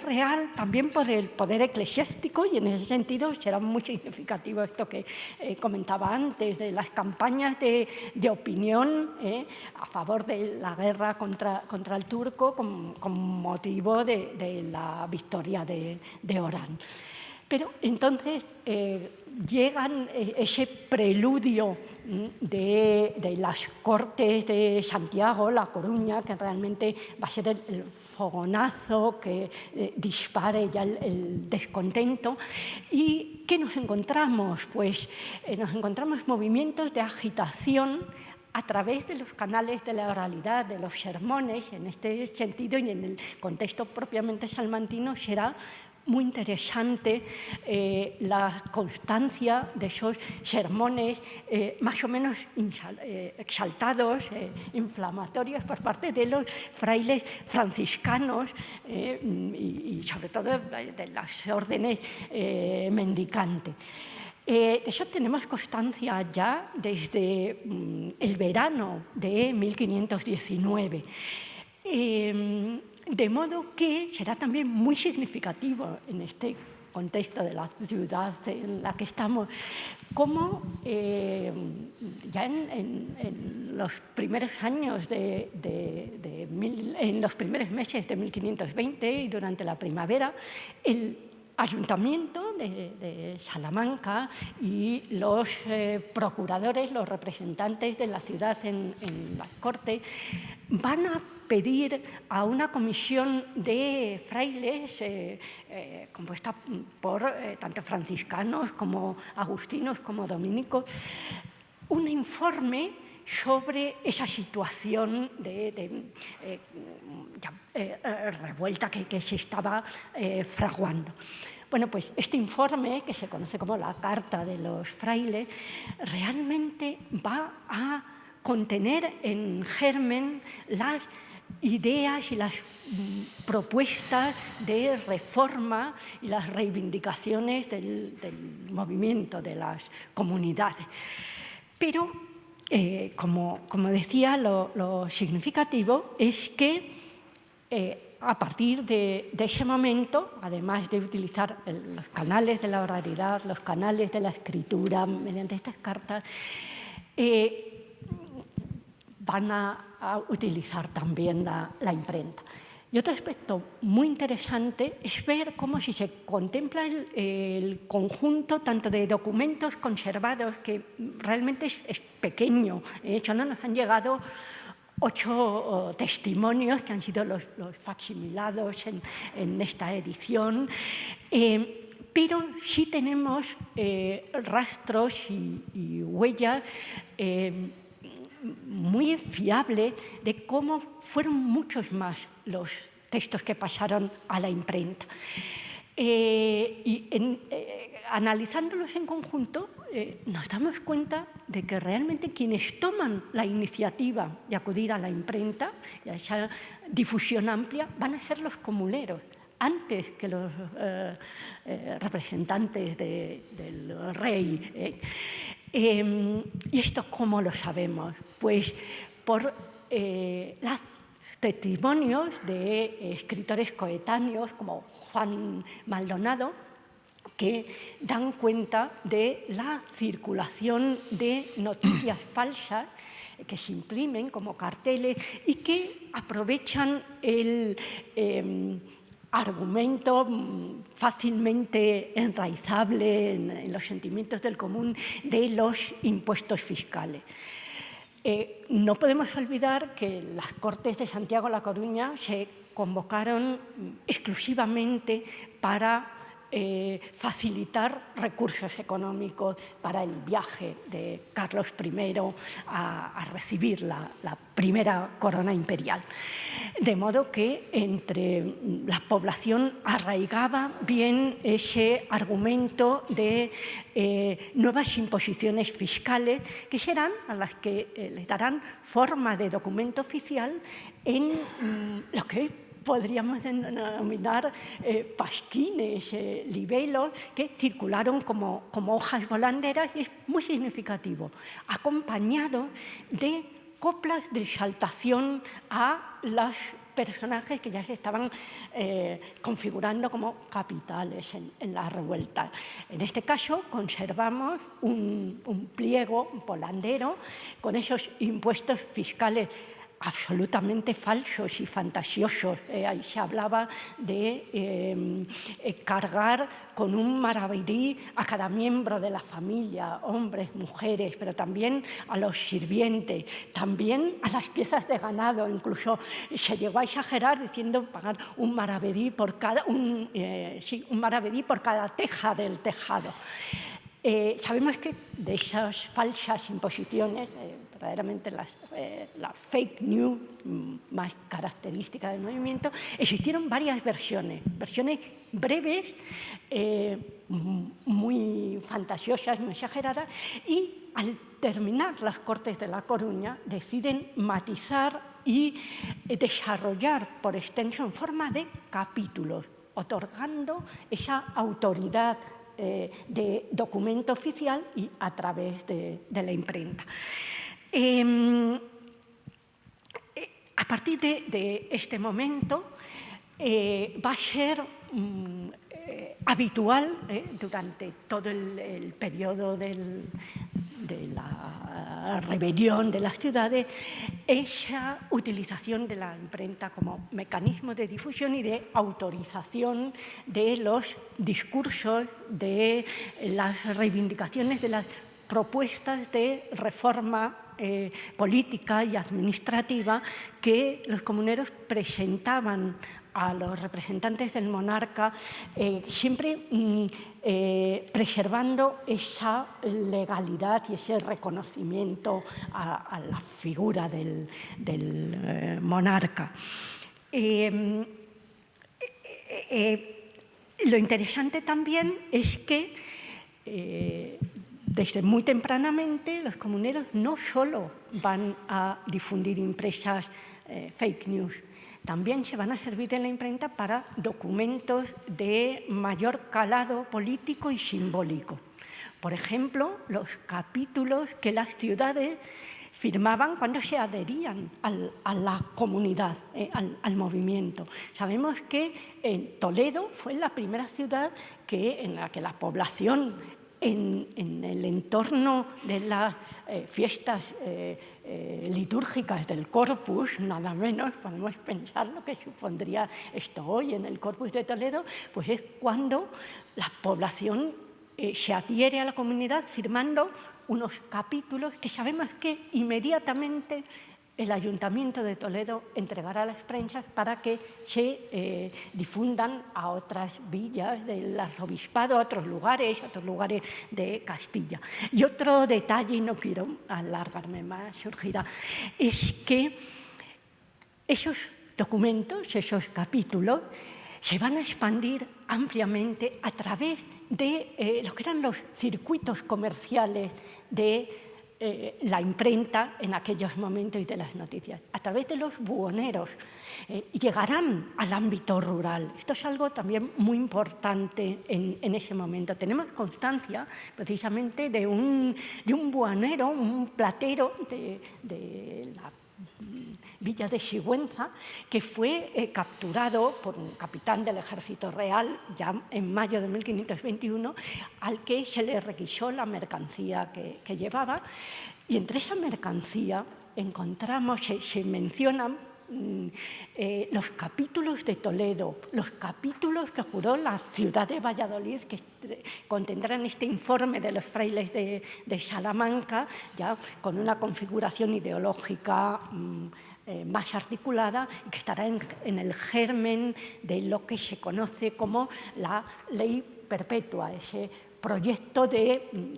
real, también por el poder eclesiástico, y en ese sentido será muy significativo esto que comentaba antes, de las campañas de opinión a favor de la guerra contra el turco con motivo de la victoria de Orán. Pero entonces llegan ese preludio de las Cortes de Santiago, La Coruña, que realmente va a ser el fogonazo que dispare ya el descontento. ¿Y qué nos encontramos? Pues nos encontramos movimientos de agitación a través de los canales de la oralidad, de los sermones, en este sentido y en el contexto propiamente salmantino, será muy interesante la constancia de esos sermones más o menos exaltados, inflamatorios por parte de los frailes franciscanos y sobre todo de las órdenes mendicantes. De eso tenemos constancia ya desde el verano de 1519. De modo que será también muy significativo en este contexto de la ciudad en la que estamos, como ya en los primeros años en los primeros meses de 1520 y durante la primavera, el Ayuntamiento de Salamanca y los procuradores, los representantes de la ciudad en la corte, van a pedir a una comisión de frailes compuesta por tanto franciscanos como agustinos como dominicos, un informe sobre esa situación de revuelta que se estaba fraguando. Bueno, pues este informe, que se conoce como la Carta de los Frailes, realmente va a contener en germen las ideas y las propuestas de reforma y las reivindicaciones del movimiento de las comunidades. Pero, como decía, lo significativo es que a partir de ese momento, además de utilizar los canales de la oralidad, los canales de la escritura mediante estas cartas, van a utilizar también la imprenta. Y otro aspecto muy interesante es ver cómo, si se contempla el conjunto tanto de documentos conservados, que realmente es pequeño, de hecho no nos han llegado 8 testimonios que han sido los facsimilados en esta edición, pero sí tenemos rastros y huellas muy fiables de cómo fueron muchos más los textos que pasaron a la imprenta. Analizándolos en conjunto, nos damos cuenta de que realmente quienes toman la iniciativa de acudir a la imprenta y a esa difusión amplia van a ser los comuneros, antes que los representantes del rey. ¿Y esto cómo lo sabemos? Pues por los testimonios de escritores coetáneos como Juan Maldonado, que dan cuenta de la circulación de noticias falsas que se imprimen como carteles y que aprovechan el argumento fácilmente enraizable en los sentimientos del común de los impuestos fiscales. No podemos olvidar que las Cortes de Santiago de La Coruña se convocaron exclusivamente para facilitar recursos económicos para el viaje de Carlos I a recibir la primera corona imperial. De modo que entre la población arraigaba bien ese argumento de nuevas imposiciones fiscales que serán a las que les darán forma de documento oficial en lo que podríamos denominar pasquines, libelos, que circularon como hojas volanderas, y es muy significativo, acompañado de coplas de exaltación a los personajes que ya se estaban configurando como capitales en la revuelta. En este caso conservamos un pliego volandero con esos impuestos fiscales absolutamente falsos y fantasiosos. Ahí se hablaba de cargar con un maravedí a cada miembro de la familia, hombres, mujeres, pero también a los sirvientes, también a las piezas de ganado. Incluso se llegó a exagerar diciendo pagar un maravedí por cada teja del tejado. Sabemos que de esas falsas imposiciones, verdaderamente la fake news más característica del movimiento, existieron varias versiones breves, muy fantasiosas, muy exageradas, y al terminar las Cortes de La Coruña deciden matizar y desarrollar por extenso en forma de capítulos, otorgando esa autoridad de documento oficial y a través de la imprenta. A partir de este momento va a ser habitual durante todo el periodo de la rebelión de las ciudades esa utilización de la imprenta como mecanismo de difusión y de autorización de los discursos, de las reivindicaciones, de las propuestas de reforma política y administrativa que los comuneros presentaban a los representantes del monarca, siempre preservando esa legalidad y ese reconocimiento a la figura del monarca. Lo interesante también es que desde muy tempranamente los comuneros no solo van a difundir impresas fake news, también se van a servir de la imprenta para documentos de mayor calado político y simbólico. Por ejemplo, los capítulos que las ciudades firmaban cuando se adherían a la comunidad, al movimiento. Sabemos que Toledo fue la primera ciudad en la que la población en el entorno de las fiestas litúrgicas del Corpus, nada menos, podemos pensar lo que supondría esto hoy en el Corpus de Toledo, pues es cuando la población se adhiere a la comunidad firmando unos capítulos que sabemos que inmediatamente el Ayuntamiento de Toledo entregará a las prensas para que se difundan a otras villas del arzobispado, a otros lugares de Castilla. Y otro detalle, y no quiero alargarme más, surgirá, es que esos documentos, esos capítulos, se van a expandir ampliamente a través de lo que eran los circuitos comerciales de la imprenta en aquellos momentos y de las noticias, a través de los buhoneros, llegarán al ámbito rural. Esto es algo también muy importante en ese momento. Tenemos constancia precisamente de un buhonero, un platero de la villa de Sigüenza, que fue capturado por un capitán del Ejército Real ya en mayo de 1521, al que se le requisó la mercancía que llevaba, y entre esa mercancía encontramos, se mencionan los capítulos de Toledo, los capítulos que juró la ciudad de Valladolid, que contendrán este informe de los frailes de Salamanca, ya con una configuración ideológica más articulada, que estará en el germen de lo que se conoce como la ley perpetua, ese proyecto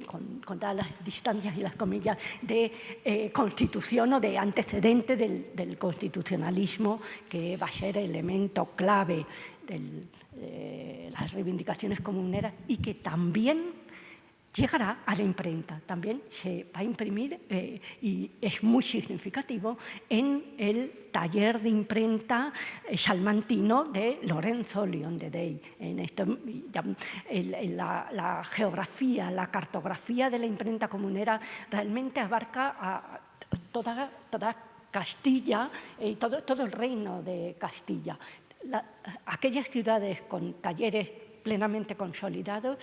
con todas las distancias y las comillas, de constitución o de antecedente del constitucionalismo, que va a ser elemento clave de las reivindicaciones comuneras y que también llegará a la imprenta, también se va a imprimir y es muy significativo en el taller de imprenta salmantino de Lorenzo León de Dey. La geografía, la cartografía de la imprenta comunera realmente abarca a toda Castilla y todo el reino de Castilla. Aquellas ciudades con talleres plenamente consolidados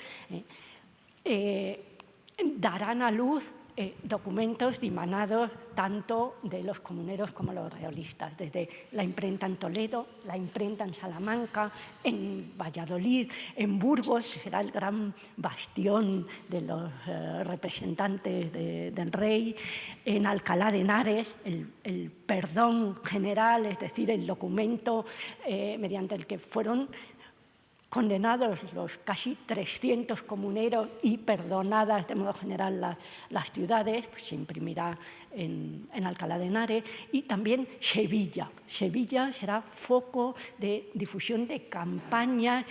darán a luz documentos dimanados tanto de los comuneros como los realistas, desde la imprenta en Toledo, la imprenta en Salamanca, en Valladolid, en Burgos, que será el gran bastión de los representantes del rey, en Alcalá de Henares, el perdón general, es decir, el documento mediante el que fueron condenados los casi 300 comuneros y perdonadas de modo general las ciudades, pues se imprimirá en Alcalá de Henares, y también Sevilla. Sevilla será foco de difusión de campañas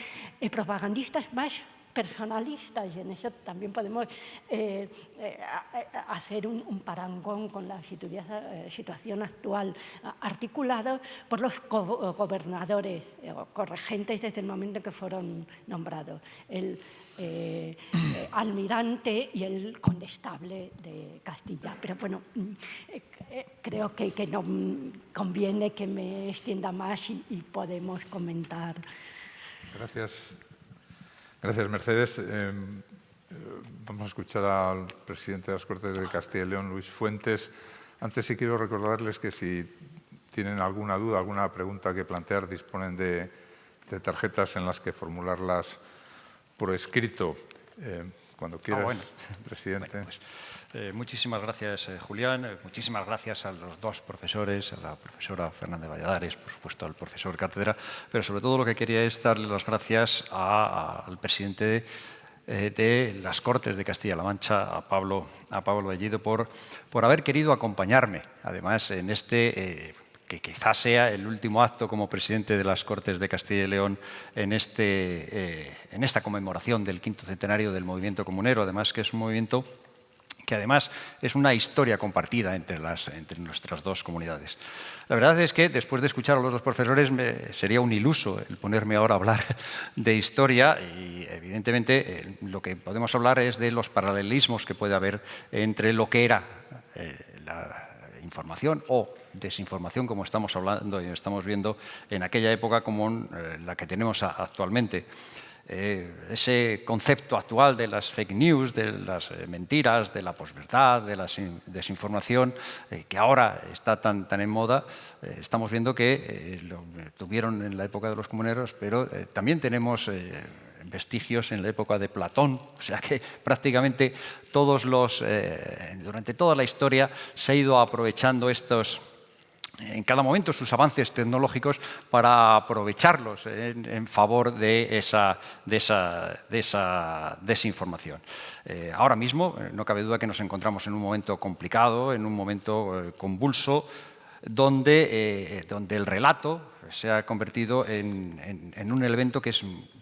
propagandistas más personalistas, y en eso también podemos hacer un parangón con la situación actual, articulado por los gobernadores o corregentes desde el momento en que fueron nombrados, el almirante y el condestable de Castilla. Pero bueno, creo que no conviene que me extienda más y podemos comentar. Gracias. Gracias, Mercedes. Vamos a escuchar al presidente de las Cortes de Castilla y León, Luis Fuentes. Antes sí quiero recordarles que si tienen alguna duda, alguna pregunta que plantear, disponen de tarjetas en las que formularlas por escrito. Cuando quieras, bueno. presidente. Bueno, pues, muchísimas gracias, Julián. Muchísimas gracias a los dos profesores, a la profesora Fernández Valladares, por supuesto al profesor Cátedra, pero sobre todo lo que quería es darle las gracias al presidente de las Cortes de Castilla-La Mancha, a Pablo Bellido, por haber querido acompañarme, además, en este que quizás sea el último acto como presidente de las Cortes de Castilla y León en esta conmemoración del 5º centenario del movimiento comunero, además que es un movimiento que además es una historia compartida entre nuestras dos comunidades. La verdad es que después de escuchar a los dos profesores sería un iluso el ponerme ahora a hablar de historia y evidentemente lo que podemos hablar es de los paralelismos que puede haber entre lo que era la información o desinformación, como estamos hablando y estamos viendo en aquella época, como la que tenemos actualmente. Ese concepto actual de las fake news, de las mentiras, de la posverdad, de la desinformación, que ahora está tan en moda, estamos viendo que lo tuvieron en la época de los comuneros, pero también tenemos vestigios en la época de Platón, o sea que prácticamente durante toda la historia se ha ido aprovechando en cada momento sus avances tecnológicos para aprovecharlos en favor de esa desinformación. Ahora mismo no cabe duda que nos encontramos en un momento complicado, en un momento convulso, donde el relato se ha convertido en un elemento que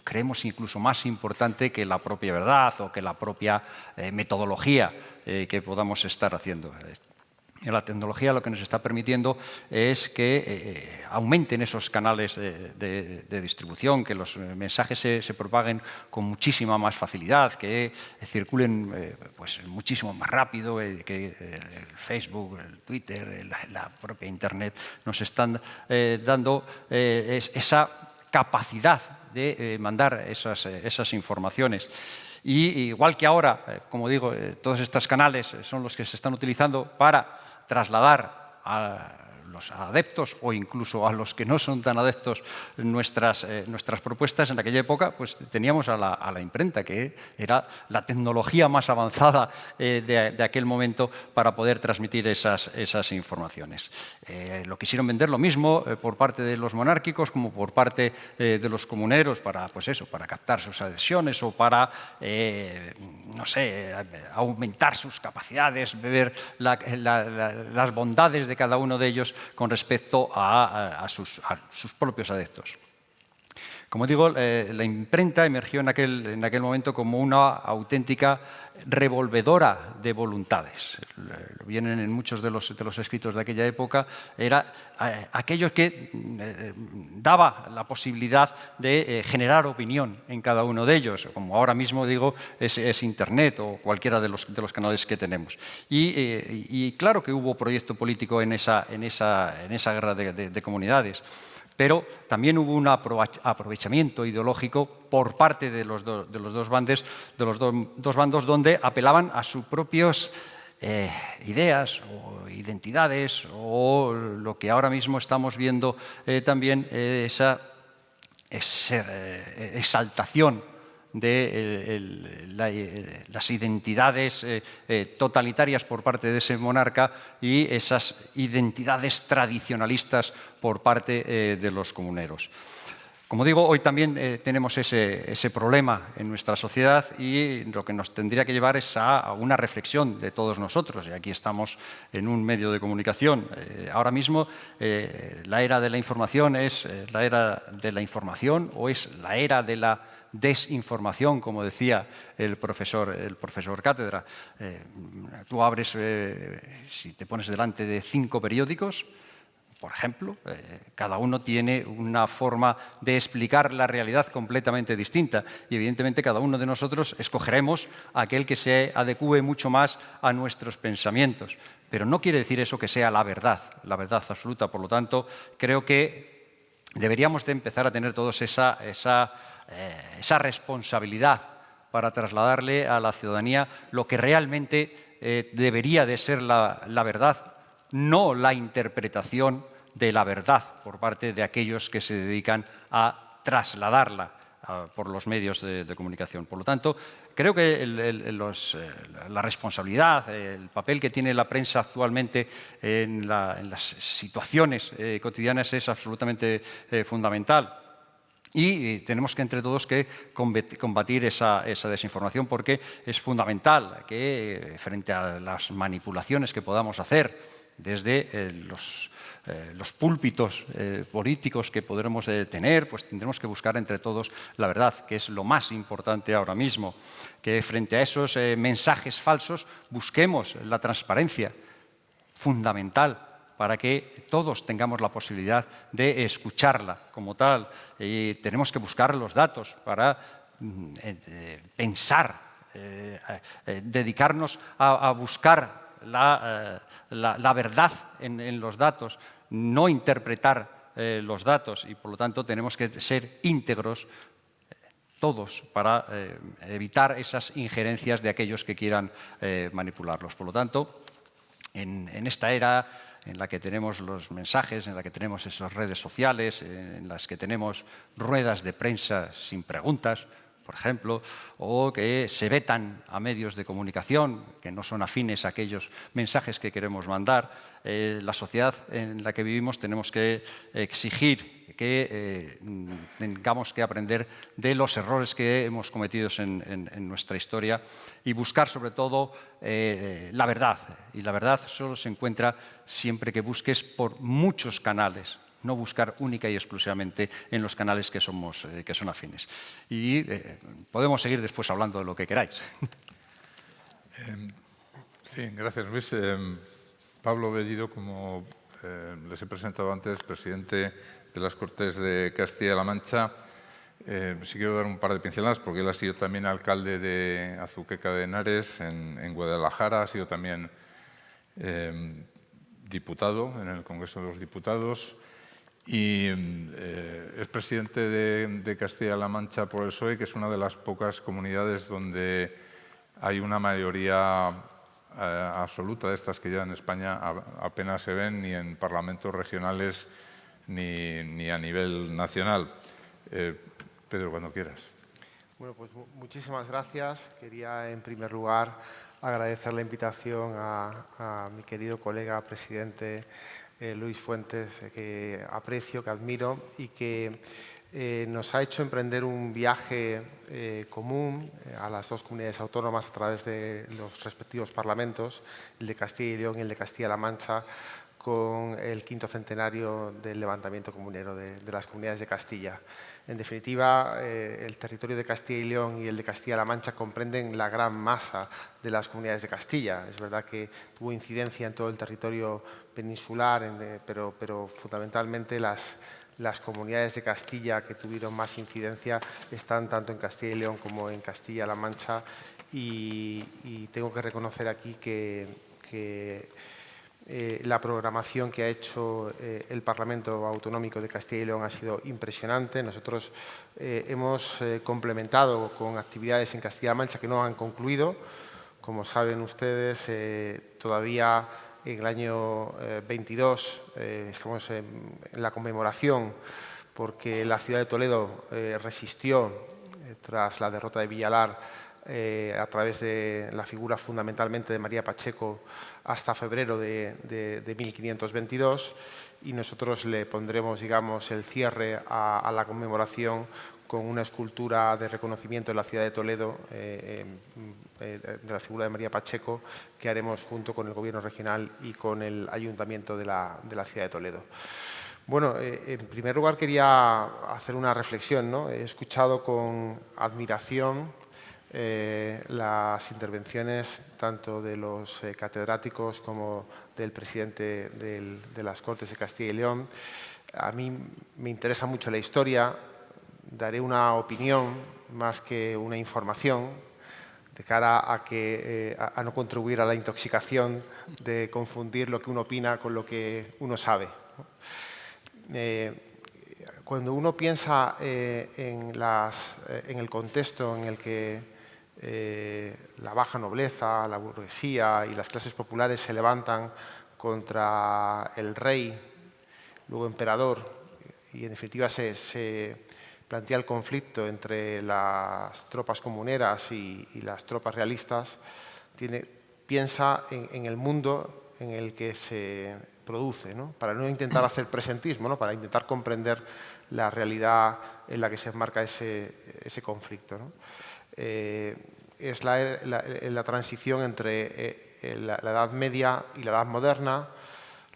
creemos incluso más importante que la propia verdad o que la propia metodología que podamos estar haciendo. La tecnología lo que nos está permitiendo es que aumenten esos canales de distribución, que los mensajes se propaguen con muchísima más facilidad, que circulen pues, muchísimo más rápido, que el Facebook, el Twitter, la propia Internet nos están dando esa capacidad de mandar esas informaciones. Y igual que ahora, como digo, todos estos canales son los que se están utilizando para trasladar a los adeptos o incluso a los que no son tan adeptos nuestras propuestas. En aquella época pues, teníamos a la imprenta, que era la tecnología más avanzada de aquel momento para poder transmitir esas informaciones. Lo quisieron vender lo mismo por parte de los monárquicos como por parte de los comuneros para captar sus adhesiones o para, no sé, aumentar sus capacidades, ver las bondades de cada uno de ellos con respecto a sus propios adeptos. Como digo, la imprenta emergió en aquel momento como una auténtica revolvedora de voluntades. Vienen en muchos de los escritos de aquella época, era aquello que daba la posibilidad de generar opinión en cada uno de ellos, como ahora mismo digo, es Internet o cualquiera de los canales que tenemos. Y claro que hubo proyecto político en esa guerra de comunidades. Pero también hubo un aprovechamiento ideológico por parte de los dos bandos donde apelaban a sus propias ideas o identidades o lo que ahora mismo estamos viendo también, esa exaltación de las identidades totalitarias por parte de ese monarca y esas identidades tradicionalistas por parte de los comuneros. Como digo, hoy también tenemos ese problema en nuestra sociedad y lo que nos tendría que llevar es a una reflexión de todos nosotros. Y aquí estamos en un medio de comunicación. Ahora mismo la era de la información es la era de la información o es la era de la desinformación, como decía el profesor Cátedra. Tú abres, si te pones delante de 5 periódicos, por ejemplo, cada uno tiene una forma de explicar la realidad completamente distinta y evidentemente cada uno de nosotros escogeremos aquel que se adecúe mucho más a nuestros pensamientos. Pero no quiere decir eso que sea la verdad absoluta. Por lo tanto, creo que deberíamos de empezar a tener todos esa responsabilidad para trasladarle a la ciudadanía lo que realmente debería de ser la verdad, no la interpretación de la verdad por parte de aquellos que se dedican a trasladarla por los medios de comunicación. Por lo tanto, creo que la responsabilidad, el papel que tiene la prensa actualmente en las situaciones cotidianas es absolutamente fundamental. Y tenemos que entre todos que combatir esa desinformación porque es fundamental que frente a las manipulaciones que podamos hacer desde los púlpitos políticos que podremos tener, pues tendremos que buscar entre todos la verdad, que es lo más importante ahora mismo, que frente a esos mensajes falsos busquemos la transparencia, fundamental, para que todos tengamos la posibilidad de escucharla como tal. Y tenemos que buscar los datos para pensar, dedicarnos a buscar la verdad en los datos, no interpretar los datos y, por lo tanto, tenemos que ser íntegros todos para evitar esas injerencias de aquellos que quieran manipularlos. Por lo tanto, en esta era en la que tenemos los mensajes, en la que tenemos esas redes sociales, en las que tenemos ruedas de prensa sin preguntas, por ejemplo, o que se vetan a medios de comunicación que no son afines a aquellos mensajes que queremos mandar. La sociedad en la que vivimos tenemos que exigir que tengamos que aprender de los errores que hemos cometido en nuestra historia y buscar sobre todo la verdad. Y la verdad solo se encuentra siempre que busques por muchos canales, no buscar única y exclusivamente en los canales que son afines. Y podemos seguir después hablando de lo que queráis. Sí, gracias, Luis. Pablo Bellido, como les he presentado antes, presidente de las Cortes de Castilla-La Mancha. Sí quiero dar un par de pinceladas porque él ha sido también alcalde de Azuqueca de Henares, en Guadalajara, ha sido también diputado en el Congreso de los Diputados y es presidente de Castilla-La Mancha por el PSOE, que es una de las pocas comunidades donde hay una mayoría absoluta de estas que ya en España apenas se ven ni en parlamentos regionales ni a nivel nacional. Pedro, cuando quieras. Bueno, pues muchísimas gracias. Quería, en primer lugar, agradecer la invitación a mi querido colega presidente Luis Fuentes, que aprecio, que admiro y que nos ha hecho emprender un viaje común a las dos comunidades autónomas a través de los respectivos parlamentos, el de Castilla y León y el de Castilla-La Mancha, con el 5º centenario del levantamiento comunero de las comunidades de Castilla. En definitiva, el territorio de Castilla y León y el de Castilla-La Mancha comprenden la gran masa de las comunidades de Castilla. Es verdad que tuvo incidencia en todo el territorio peninsular, pero fundamentalmente las comunidades de Castilla que tuvieron más incidencia están tanto en Castilla y León como en Castilla-La Mancha y tengo que reconocer aquí que la programación que ha hecho el Parlamento Autonómico de Castilla y León ha sido impresionante. Nosotros hemos complementado con actividades en Castilla-La Mancha que no han concluido. Como saben ustedes, todavía en el año 22 estamos en la conmemoración porque la ciudad de Toledo resistió tras la derrota de Villalar a través de la figura fundamentalmente de María Pacheco hasta febrero de 1522 y nosotros le pondremos, digamos, el cierre a la conmemoración con una escultura de reconocimiento en la ciudad de Toledo de la figura de María Pacheco, que haremos junto con el Gobierno regional y con el Ayuntamiento de la ciudad de Toledo. Bueno, en primer lugar quería hacer una reflexión, ¿no? He escuchado con admiración las intervenciones tanto de los catedráticos como del presidente de las Cortes de Castilla y León. A mí me interesa mucho la historia. Daré una opinión más que una información de cara a no contribuir a la intoxicación de confundir lo que uno opina con lo que uno sabe. Cuando uno piensa en el contexto en el que la baja nobleza, la burguesía y las clases populares se levantan contra el rey, luego emperador, y en definitiva se plantea el conflicto entre las tropas comuneras y las tropas realistas, piensa en el mundo en el que se produce, ¿no? Para no intentar hacer presentismo, ¿no? Para intentar comprender la realidad en la que se enmarca ese conflicto, ¿no? Es la transición entre la Edad Media y la Edad Moderna,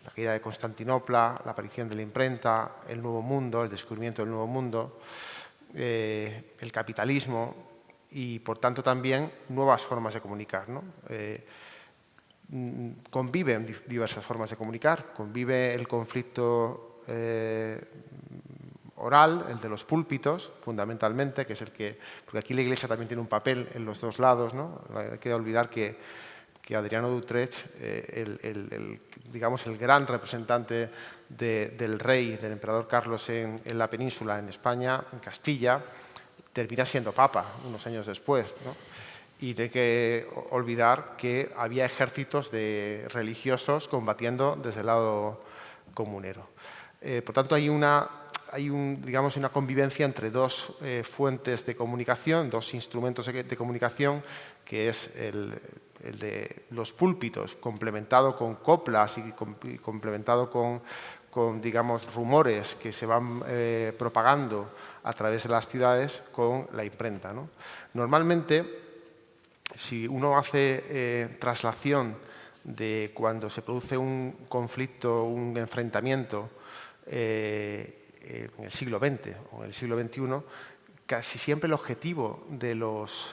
la caída de Constantinopla, la aparición de la imprenta, el Nuevo Mundo, el descubrimiento del Nuevo Mundo, el capitalismo y, por tanto, también nuevas formas de comunicar, ¿no? Conviven diversas formas de comunicar, convive el conflicto oral, el de los púlpitos, fundamentalmente, que es el que... Porque aquí la Iglesia también tiene un papel en los dos lados, ¿no? Hay que olvidar que Adriano de Utrecht, digamos, el gran representante del rey, del emperador Carlos en la península, en España, en Castilla, termina siendo papa unos años después, ¿no? Y no hay que olvidar que había ejércitos de religiosos combatiendo desde el lado comunero. Por tanto, hay digamos, una convivencia entre dos fuentes de comunicación, dos instrumentos de comunicación, que es el de los púlpitos, complementado con coplas y complementado con, digamos, rumores que se van propagando a través de las ciudades con la imprenta, ¿no? Normalmente, si uno hace traslación de cuando se produce un conflicto, un enfrentamiento en el siglo XX o en el siglo XXI, casi siempre el objetivo de los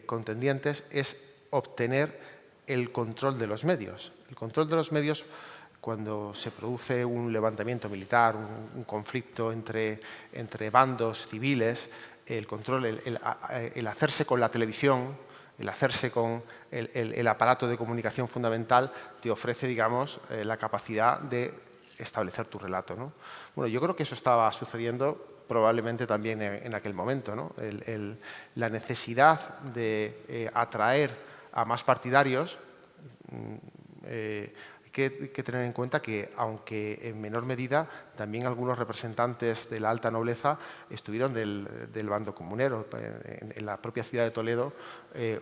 contendientes es obtener el control de los medios. El control de los medios, cuando se produce un levantamiento militar, un conflicto entre bandos civiles, el control, el hacerse con la televisión, el hacerse con el aparato de comunicación fundamental, te ofrece, digamos, la capacidad de establecer tu relato, ¿no? Bueno, yo creo que eso estaba sucediendo probablemente también en aquel momento, ¿no? La necesidad de atraer a más partidarios. Hay que tener en cuenta que, aunque en menor medida, también algunos representantes de la alta nobleza estuvieron del bando comunero. En la propia ciudad de Toledo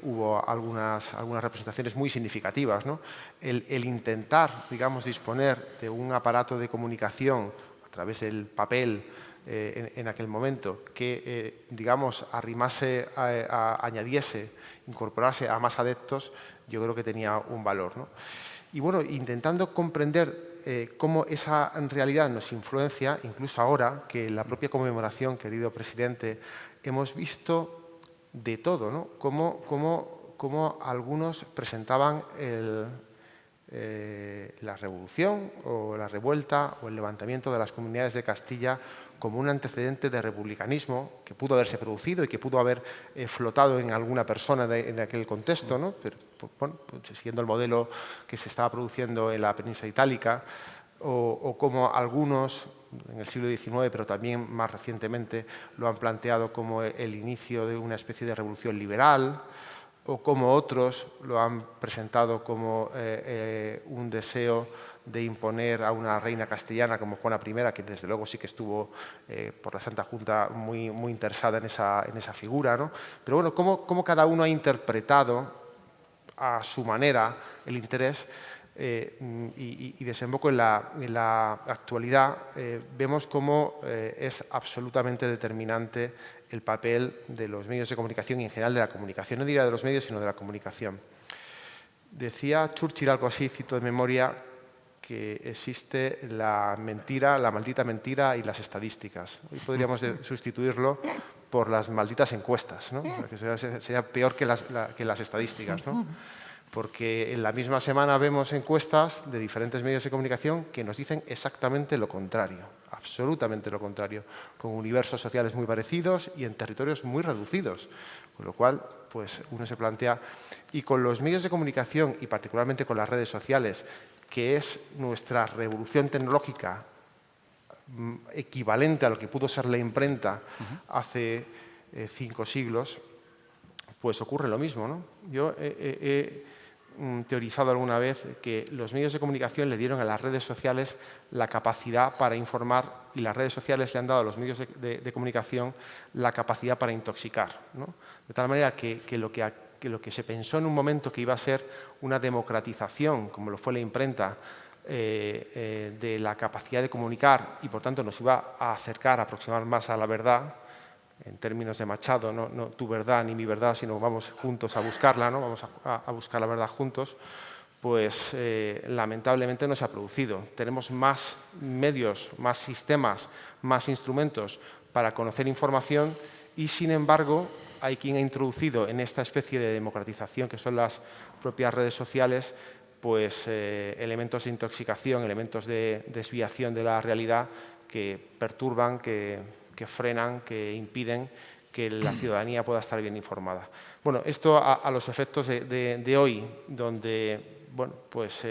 hubo algunas representaciones muy significativas, ¿no? El intentar, digamos, disponer de un aparato de comunicación a través del papel en aquel momento que, digamos, añadiese, incorporase a más adeptos, yo creo que tenía un valor, ¿no? Y bueno, intentando comprender cómo esa realidad nos influencia, incluso ahora que en la propia conmemoración, querido presidente, hemos visto de todo, ¿no? Cómo algunos presentaban la revolución o la revuelta o el levantamiento de las comunidades de Castilla como un antecedente de republicanismo que pudo haberse producido y que pudo haber flotado en alguna persona en aquel contexto, ¿no? Pero, bueno, siguiendo el modelo que se estaba produciendo en la península itálica, o como algunos en el siglo XIX, pero también más recientemente, lo han planteado como el inicio de una especie de revolución liberal, o como otros lo han presentado como un deseo de imponer a una reina castellana como Juana I, que desde luego sí que estuvo por la Santa Junta muy interesada en esa figura, ¿no? Pero bueno, cómo cada uno ha interpretado a su manera el interés, y desemboco en la actualidad, vemos cómo es absolutamente determinante el papel de los medios de comunicación y en general de la comunicación. No diría de los medios, sino de la comunicación. Decía Churchill algo así, cito de memoria, que existe la mentira, la maldita mentira y las estadísticas. Hoy podríamos sustituirlo por las malditas encuestas, ¿no? O sea, que sería peor que las estadísticas, ¿no? Porque en la misma semana vemos encuestas de diferentes medios de comunicación que nos dicen exactamente lo contrario, absolutamente lo contrario, con universos sociales muy parecidos y en territorios muy reducidos. Con lo cual, pues uno se plantea, y con los medios de comunicación y particularmente con las redes sociales, que es nuestra revolución tecnológica equivalente a lo que pudo ser la imprenta hace 5 siglos, pues ocurre lo mismo, ¿no? Yo he teorizado alguna vez que los medios de comunicación le dieron a las redes sociales la capacidad para informar y las redes sociales le han dado a los medios de comunicación la capacidad para intoxicar, ¿no? De tal manera que lo que se pensó en un momento que iba a ser una democratización, como lo fue la imprenta, de la capacidad de comunicar y por tanto nos iba a acercar, a aproximar más a la verdad, en términos de Machado, no tu verdad ni mi verdad, sino vamos juntos a buscarla, ¿no? Vamos a buscar la verdad juntos, pues lamentablemente no se ha producido. Tenemos más medios, más sistemas, más instrumentos para conocer información y, sin embargo, hay quien ha introducido en esta especie de democratización, que son las propias redes sociales, pues elementos de intoxicación, elementos de desviación de la realidad que perturban, que frenan, que impiden que la ciudadanía pueda estar bien informada. Bueno, esto a los efectos de hoy, donde, bueno, pues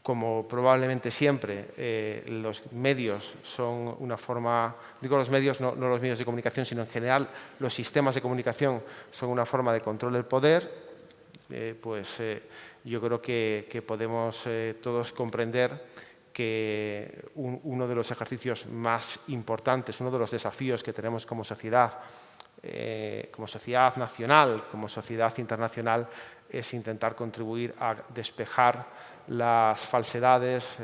como probablemente siempre los medios son una forma, digo los medios, no los medios de comunicación, sino en general los sistemas de comunicación son una forma de control del poder, pues yo creo que podemos todos comprender que uno de los ejercicios más importantes, uno de los desafíos que tenemos como sociedad nacional, como sociedad internacional, es intentar contribuir a despejar las falsedades,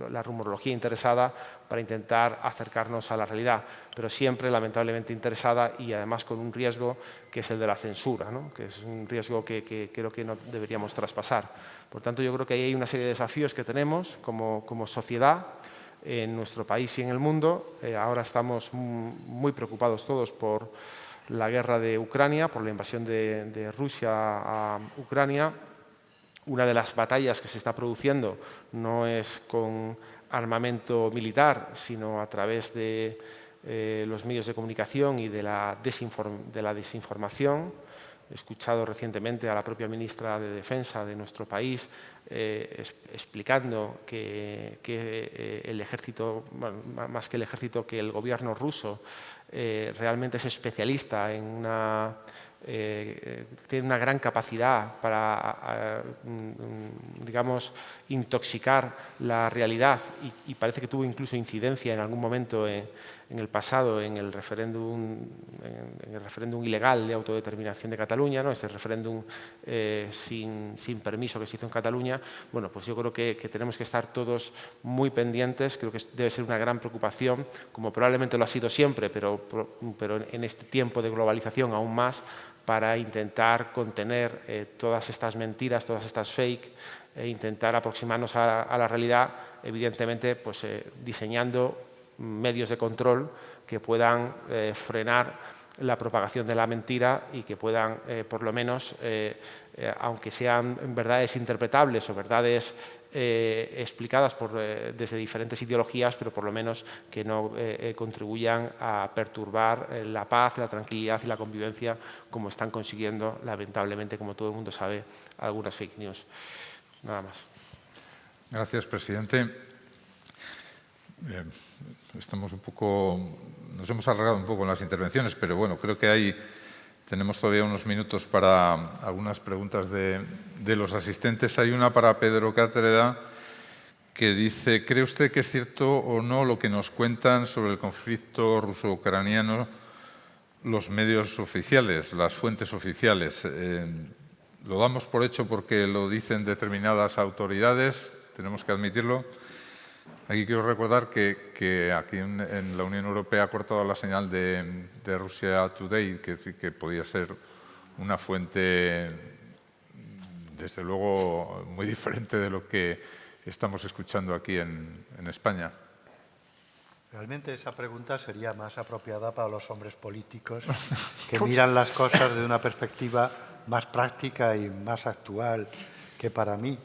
la rumorología interesada para intentar acercarnos a la realidad, pero siempre lamentablemente interesada y además con un riesgo que es el de la censura, ¿no? Que es un riesgo que creo que no deberíamos traspasar. Por tanto, yo creo que ahí hay una serie de desafíos que tenemos como sociedad en nuestro país y en el mundo. Ahora estamos muy preocupados todos por la guerra de Ucrania, por la invasión de Rusia a Ucrania. Una de las batallas que se está produciendo no es con armamento militar, sino a través de los medios de comunicación y de la desinformación. He escuchado recientemente a la propia ministra de Defensa de nuestro país explicando que el ejército, bueno, más que el ejército, que el gobierno ruso realmente es especialista en tiene una gran capacidad para, digamos, intoxicar la realidad y parece que tuvo incluso incidencia en algún momento en el pasado en el referéndum ilegal de autodeterminación de Cataluña, ¿no? Este referéndum sin permiso que se hizo en Cataluña. Bueno, pues yo creo que tenemos que estar todos muy pendientes, creo que debe ser una gran preocupación, como probablemente lo ha sido siempre, pero en este tiempo de globalización aún más, para intentar contener todas estas mentiras, todas estas fake, e intentar aproximarnos a la realidad, evidentemente pues, diseñando medios de control que puedan frenar la propagación de la mentira y que puedan, por lo menos, aunque sean verdades interpretables o verdades explicadas desde diferentes ideologías, pero por lo menos que no contribuyan a perturbar la paz, la tranquilidad y la convivencia, como están consiguiendo, lamentablemente, como todo el mundo sabe, algunas fake news. Nada más. Gracias, presidente. Nos hemos alargado un poco en las intervenciones, pero bueno, creo que tenemos todavía unos minutos para algunas preguntas de los asistentes. Hay una para Pedro Cátedra que dice: ¿cree usted que es cierto o no lo que nos cuentan sobre el conflicto ruso-ucraniano los medios oficiales, las fuentes oficiales? lo damos por hecho porque lo dicen determinadas autoridades, tenemos que admitirlo. Aquí quiero recordar que aquí en la Unión Europea ha cortado la señal de Russia Today, que podía ser una fuente, desde luego, muy diferente de lo que estamos escuchando aquí en España. Realmente esa pregunta sería más apropiada para los hombres políticos que miran las cosas desde una perspectiva más práctica y más actual que para mí.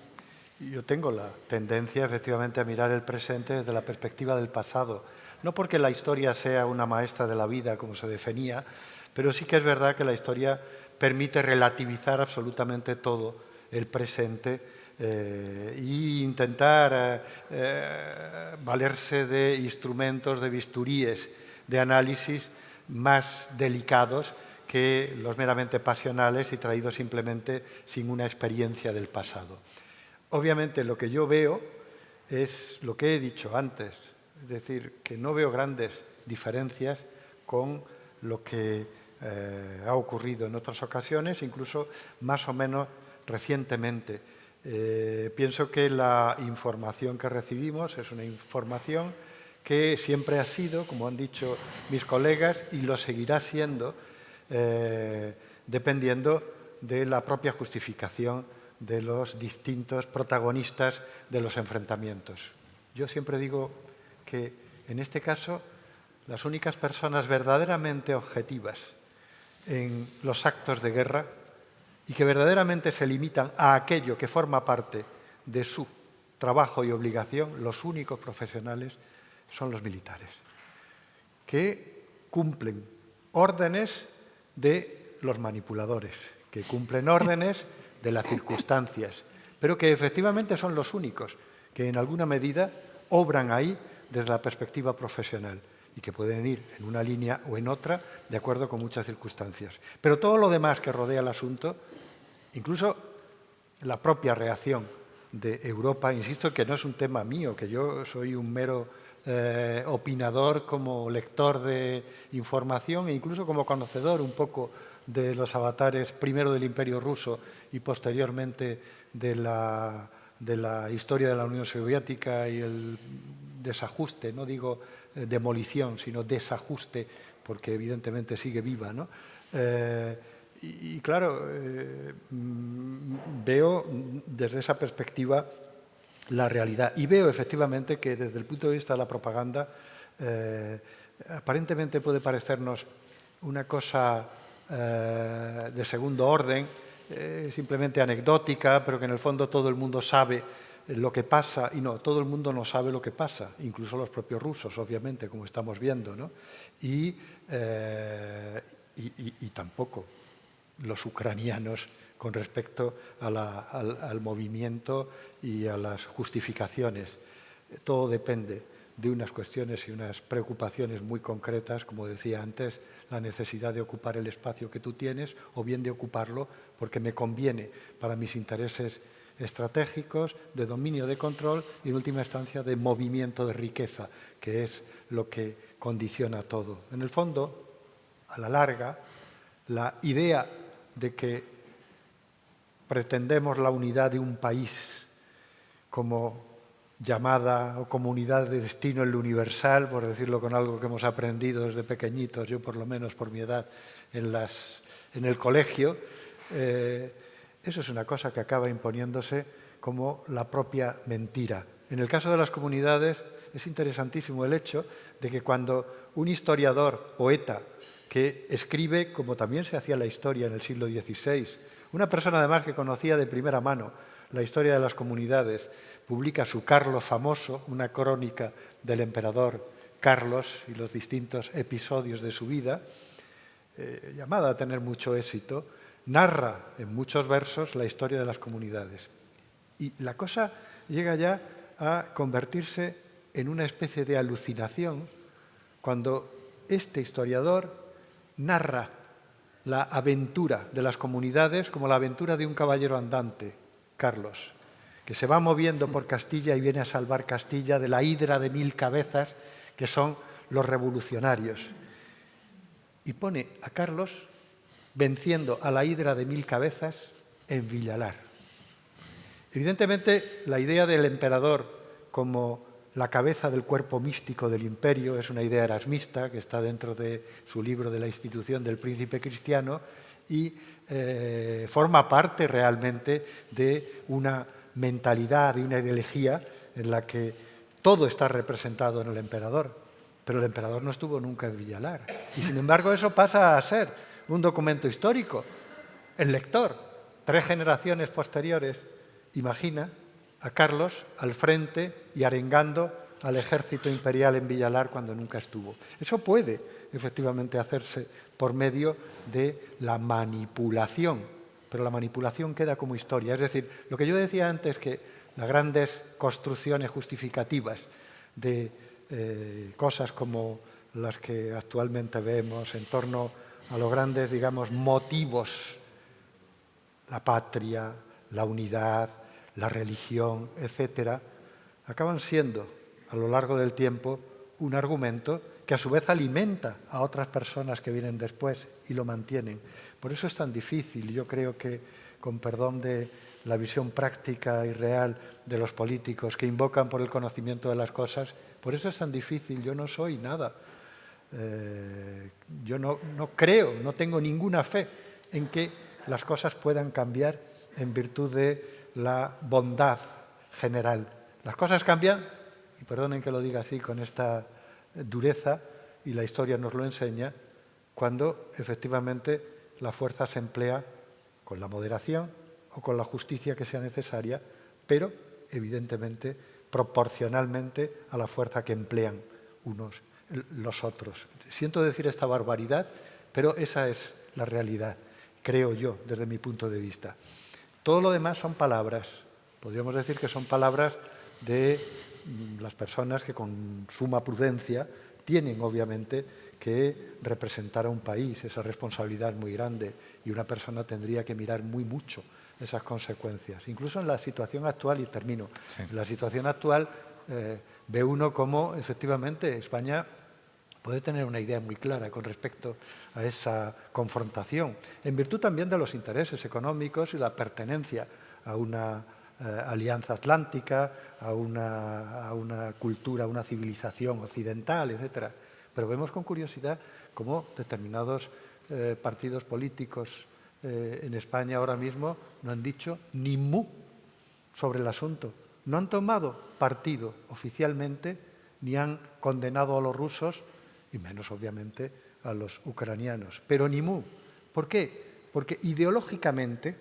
Yo tengo la tendencia, efectivamente, a mirar el presente desde la perspectiva del pasado. No porque la historia sea una maestra de la vida, como se definía, pero sí que es verdad que la historia permite relativizar absolutamente todo el presente e intentar valerse de instrumentos, de bisturíes, de análisis más delicados que los meramente pasionales y traídos simplemente sin una experiencia del pasado. Obviamente lo que yo veo es lo que he dicho antes, es decir, que no veo grandes diferencias con lo que ha ocurrido en otras ocasiones, incluso más o menos recientemente. Pienso que la información que recibimos es una información que siempre ha sido, como han dicho mis colegas, y lo seguirá siendo, dependiendo de la propia justificación de los distintos protagonistas de los enfrentamientos. Yo siempre digo que, en este caso, las únicas personas verdaderamente objetivas en los actos de guerra y que verdaderamente se limitan a aquello que forma parte de su trabajo y obligación, los únicos profesionales son los militares, que cumplen órdenes de los manipuladores, que cumplen órdenes de las circunstancias, pero que efectivamente son los únicos que en alguna medida obran ahí desde la perspectiva profesional y que pueden ir en una línea o en otra de acuerdo con muchas circunstancias. Pero todo lo demás que rodea el asunto, incluso la propia reacción de Europa, insisto que no es un tema mío, que yo soy un mero opinador como lector de información e incluso como conocedor un poco de los avatares, primero del Imperio Ruso y posteriormente de la historia de la Unión Soviética y el desajuste, no digo demolición, sino desajuste, porque evidentemente sigue viva, ¿no? Y claro, veo desde esa perspectiva la realidad y veo efectivamente que desde el punto de vista de la propaganda aparentemente puede parecernos una cosa de segundo orden, simplemente anecdótica, pero que en el fondo todo el mundo sabe lo que pasa, y no, todo el mundo no sabe lo que pasa, incluso los propios rusos, obviamente, como estamos viendo, ¿no? Y tampoco los ucranianos con respecto al movimiento y a las justificaciones. Todo depende de unas cuestiones y unas preocupaciones muy concretas, como decía antes, la necesidad de ocupar el espacio que tú tienes o bien de ocuparlo porque me conviene para mis intereses estratégicos, de dominio de control y, en última instancia, de movimiento de riqueza, que es lo que condiciona todo. En el fondo, a la larga, la idea de que pretendemos la unidad de un país como llamada o comunidad de destino en lo universal, por decirlo con algo que hemos aprendido desde pequeñitos, yo por lo menos por mi edad, en el colegio, eso es una cosa que acaba imponiéndose como la propia mentira. En el caso de las comunidades es interesantísimo el hecho de que cuando un historiador, poeta, que escribe, como también se hacía la historia en el siglo XVI, una persona además que conocía de primera mano la historia de las comunidades, publica su Carlos famoso, una crónica del emperador Carlos y los distintos episodios de su vida, llamada a tener mucho éxito, narra en muchos versos la historia de las comunidades. Y la cosa llega ya a convertirse en una especie de alucinación cuando este historiador narra la aventura de las comunidades como la aventura de un caballero andante, Carlos, que se va moviendo por Castilla y viene a salvar Castilla de la hidra de 1000 cabezas que son los revolucionarios. Y pone a Carlos venciendo a la hidra de 1000 cabezas en Villalar. Evidentemente, la idea del emperador como la cabeza del cuerpo místico del imperio es una idea erasmista que está dentro de su libro de la institución del príncipe cristiano y forma parte realmente de una mentalidad, de una ideología en la que todo está representado en el emperador, pero el emperador no estuvo nunca en Villalar. Y sin embargo eso pasa a ser un documento histórico. El lector, 3 generaciones posteriores, imagina a Carlos al frente y arengando al ejército imperial en Villalar cuando nunca estuvo. Eso puede efectivamente hacerse por medio de la manipulación, pero la manipulación queda como historia. Es decir, lo que yo decía antes, que las grandes construcciones justificativas de cosas como las que actualmente vemos en torno a los grandes, digamos, motivos, la patria, la unidad, la religión, etcétera, acaban siendo a lo largo del tiempo un argumento que a su vez alimenta a otras personas que vienen después y lo mantienen. Por eso es tan difícil. Yo creo que, con perdón de la visión práctica y real de los políticos que invocan por el conocimiento de las cosas, por eso es tan difícil. Yo no soy nada. Yo no creo, no tengo ninguna fe en que las cosas puedan cambiar en virtud de la bondad general. Las cosas cambian, y perdonen que lo diga así con esta dureza, y la historia nos lo enseña, cuando efectivamente la fuerza se emplea con la moderación o con la justicia que sea necesaria, pero evidentemente proporcionalmente a la fuerza que emplean los otros. Siento decir esta barbaridad, pero esa es la realidad, creo yo, desde mi punto de vista. Todo lo demás son palabras. Podríamos decir que son palabras de las personas que con suma prudencia tienen, obviamente, que representar a un país. Esa responsabilidad es muy grande y una persona tendría que mirar muy mucho esas consecuencias. Incluso en la situación actual, y termino, sí. En la situación actual ve uno cómo, efectivamente, España puede tener una idea muy clara con respecto a esa confrontación, en virtud también de los intereses económicos y la pertenencia a una alianza atlántica, a una cultura, a una civilización occidental, etc. Pero vemos con curiosidad cómo determinados partidos políticos en España ahora mismo no han dicho ni mu sobre el asunto. No han tomado partido oficialmente ni han condenado a los rusos, y menos obviamente a los ucranianos, pero ni mu. ¿Por qué? Porque ideológicamente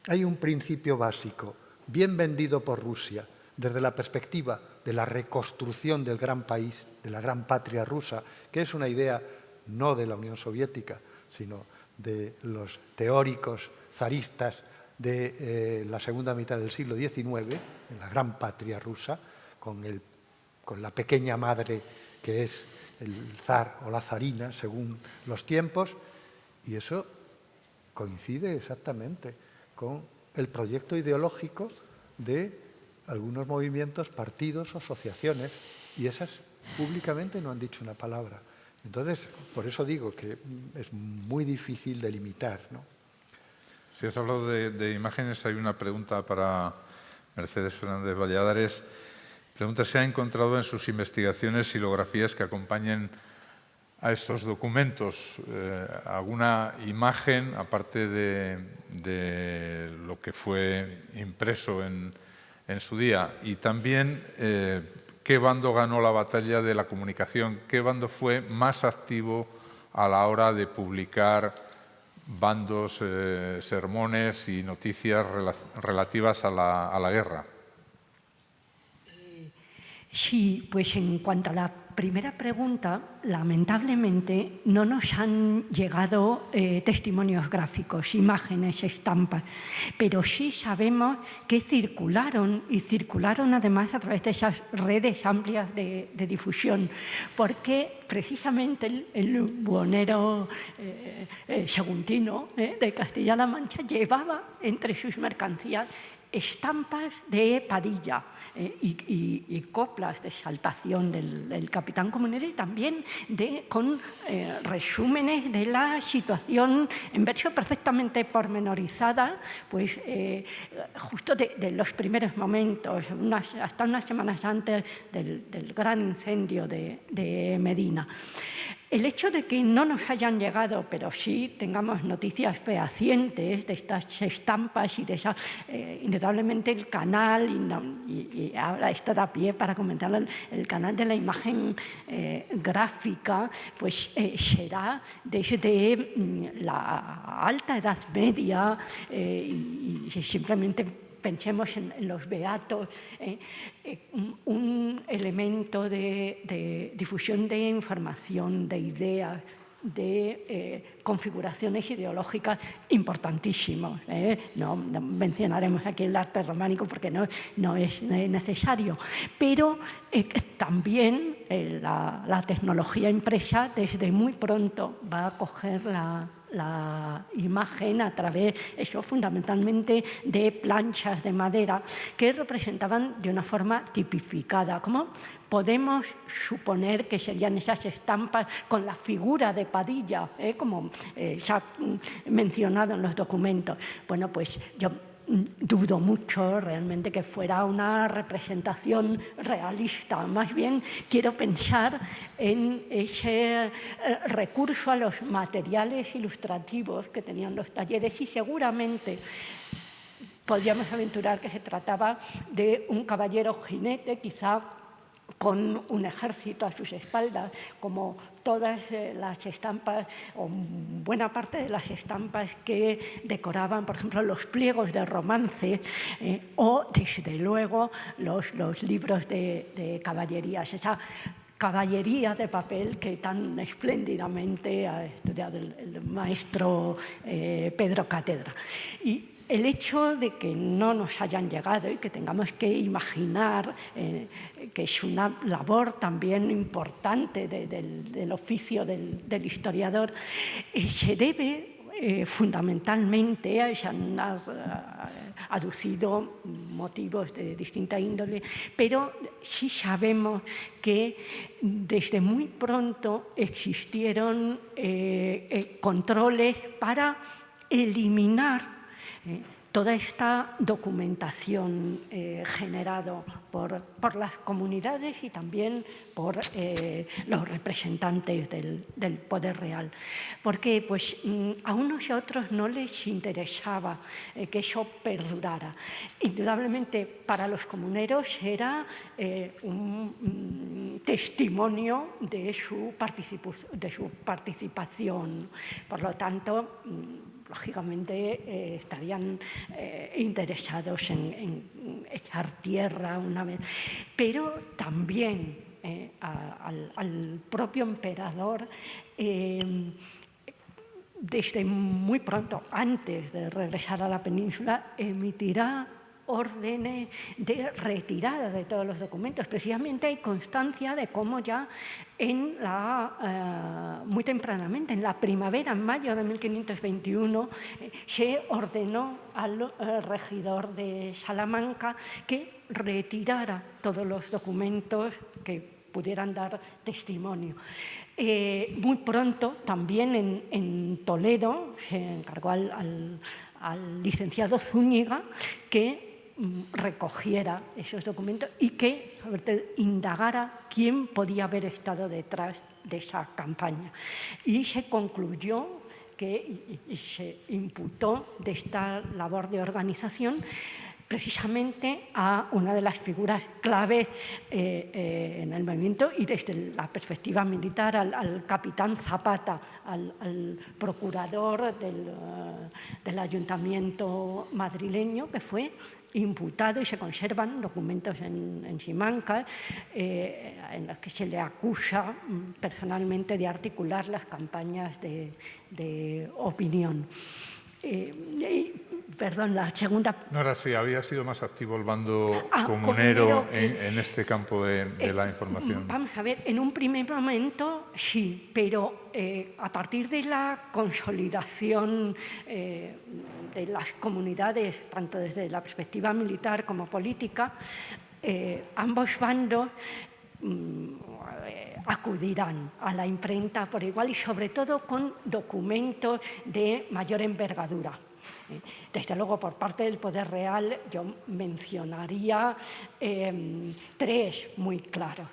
hay un principio básico, bien vendido por Rusia, desde la perspectiva de la reconstrucción del gran país, de la gran patria rusa, que es una idea no de la Unión Soviética, sino de los teóricos zaristas de la segunda mitad del siglo XIX, en la gran patria rusa, con la pequeña madre que es el zar o la zarina, según los tiempos, y eso coincide exactamente con el proyecto ideológico de algunos movimientos, partidos o asociaciones, y esas públicamente no han dicho una palabra. Entonces, por eso digo que es muy difícil delimitar, ¿no? Si has hablado de imágenes, hay una pregunta para Mercedes Fernández Valladares. Pregunta si ha encontrado en sus investigaciones silografías que acompañen a estos documentos alguna imagen, aparte de lo que fue impreso en su día, y también qué bando ganó la batalla de la comunicación, qué bando fue más activo a la hora de publicar bandos, sermones y noticias relativas a la guerra. Sí, pues en cuanto a la primera pregunta, lamentablemente no nos han llegado testimonios gráficos, imágenes, estampas, pero sí sabemos que circularon y circularon además a través de esas redes amplias de difusión, porque precisamente el buhonero Saguntino de Castilla-La Mancha llevaba entre sus mercancías estampas de Padilla, y coplas de exaltación del capitán comunero, y también con resúmenes de la situación en versión perfectamente pormenorizada, pues justo de los primeros momentos, hasta unas semanas antes del gran incendio de Medina. El hecho de que no nos hayan llegado, pero sí tengamos noticias fehacientes de estas estampas y de esa, indudablemente el canal, y ahora esto da pie para comentarlo, el canal de la imagen gráfica, pues será desde la Alta Edad Media y simplemente pensemos en los beatos, un elemento de difusión de información, de ideas, de configuraciones ideológicas importantísimos. No mencionaremos aquí el arte románico porque no es necesario, pero también la tecnología impresa desde muy pronto va a coger la imagen a través, eso fundamentalmente, de planchas de madera que representaban de una forma tipificada. ¿Cómo podemos suponer que serían esas estampas con la figura de Padilla, como se ha mencionado en los documentos? Bueno, pues yo dudo mucho realmente que fuera una representación realista. Más bien quiero pensar en ese recurso a los materiales ilustrativos que tenían los talleres, y seguramente podríamos aventurar que se trataba de un caballero jinete, quizá con un ejército a sus espaldas, como todas las estampas, o buena parte de las estampas que decoraban, por ejemplo, los pliegos de romance o, desde luego, los libros de caballerías. Esa caballería de papel que tan espléndidamente ha estudiado el maestro Pedro Cátedra. Y el hecho de que no nos hayan llegado y que tengamos que imaginar que es una labor también importante del oficio del historiador, se debe fundamentalmente, se han aducido motivos de distinta índole, pero sí sabemos que desde muy pronto existieron controles para eliminar toda esta documentación generada por las comunidades y también por los representantes del poder real. Porque pues, a unos y a otros no les interesaba que eso perdurara. Indudablemente para los comuneros era un testimonio de su participación. Por lo tanto, lógicamente estarían interesados en echar tierra una vez, pero también al propio emperador, desde muy pronto, antes de regresar a la península, emitirá órdenes de retirada de todos los documentos. Precisamente hay constancia de cómo ya muy tempranamente, en la primavera, en mayo de 1521, se ordenó al regidor de Salamanca que retirara todos los documentos que pudieran dar testimonio. Muy pronto, también en Toledo, se encargó al licenciado Zúñiga que recogiera esos documentos y que indagara quién podía haber estado detrás de esa campaña. Y se concluyó y se imputó de esta labor de organización precisamente a una de las figuras clave en el movimiento, y desde la perspectiva militar al capitán Zapata, al procurador del ayuntamiento madrileño, que fue imputado, y se conservan documentos en Simancas en los que se le acusa personalmente de articular las campañas de opinión. Perdón, la segunda... No era así, había sido más activo el bando comunero en este campo de la información. Vamos a ver, en un primer momento sí, pero a partir de la consolidación de las comunidades, tanto desde la perspectiva militar como política, ambos bandos acudirán a la imprenta por igual y sobre todo con documentos de mayor envergadura. Desde luego, por parte del Poder Real, yo mencionaría 3 muy claros.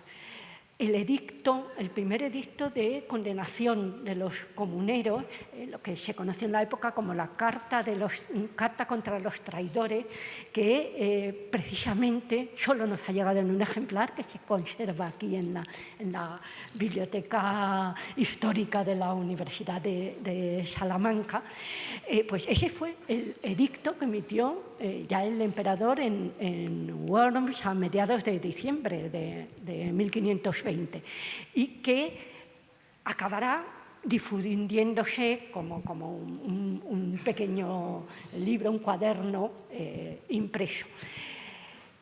El primer edicto de condenación de los comuneros, lo que se conoció en la época como la Carta contra los traidores, que precisamente solo nos ha llegado en un ejemplar que se conserva aquí en la Biblioteca Histórica de la Universidad de Salamanca. Pues ese fue el edicto que emitió ya el emperador en Worms a mediados de diciembre de 1520 y que acabará difundiéndose como un pequeño libro, un cuaderno impreso.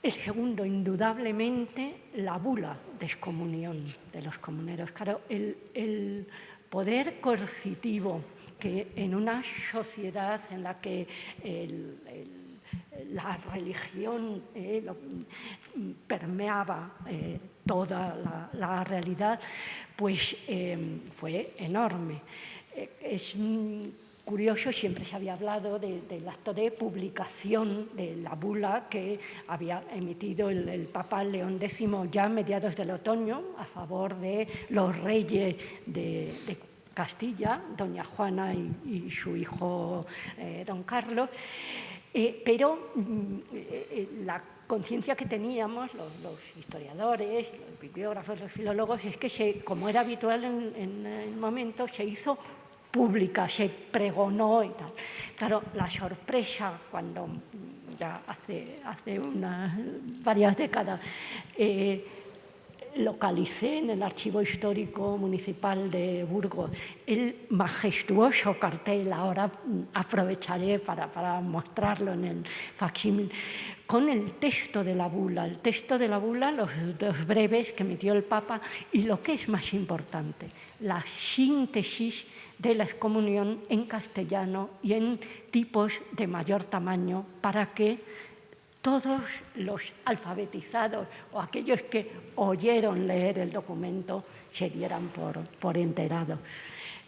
El segundo, indudablemente, la bula de excomunión de los comuneros. Claro, el poder coercitivo que en una sociedad en la que la religión permeaba toda la realidad, pues fue enorme. Es curioso, siempre se había hablado del acto de publicación de la bula que había emitido el Papa León X ya a mediados del otoño a favor de los reyes de Castilla, doña Juana y su hijo don Carlos. Pero la conciencia que teníamos los historiadores, los bibliógrafos, los filólogos, es que, como era habitual en el momento, se hizo pública, se pregonó y tal. Claro, la sorpresa cuando ya hace varias décadas localicé en el Archivo Histórico Municipal de Burgos el majestuoso cartel, ahora aprovecharé para mostrarlo en el facsímil, con el texto de la bula. El texto de la bula, los breves que emitió el Papa y, lo que es más importante, la síntesis de la excomunión en castellano y en tipos de mayor tamaño para que todos los alfabetizados o aquellos que oyeron leer el documento se dieran por enterados.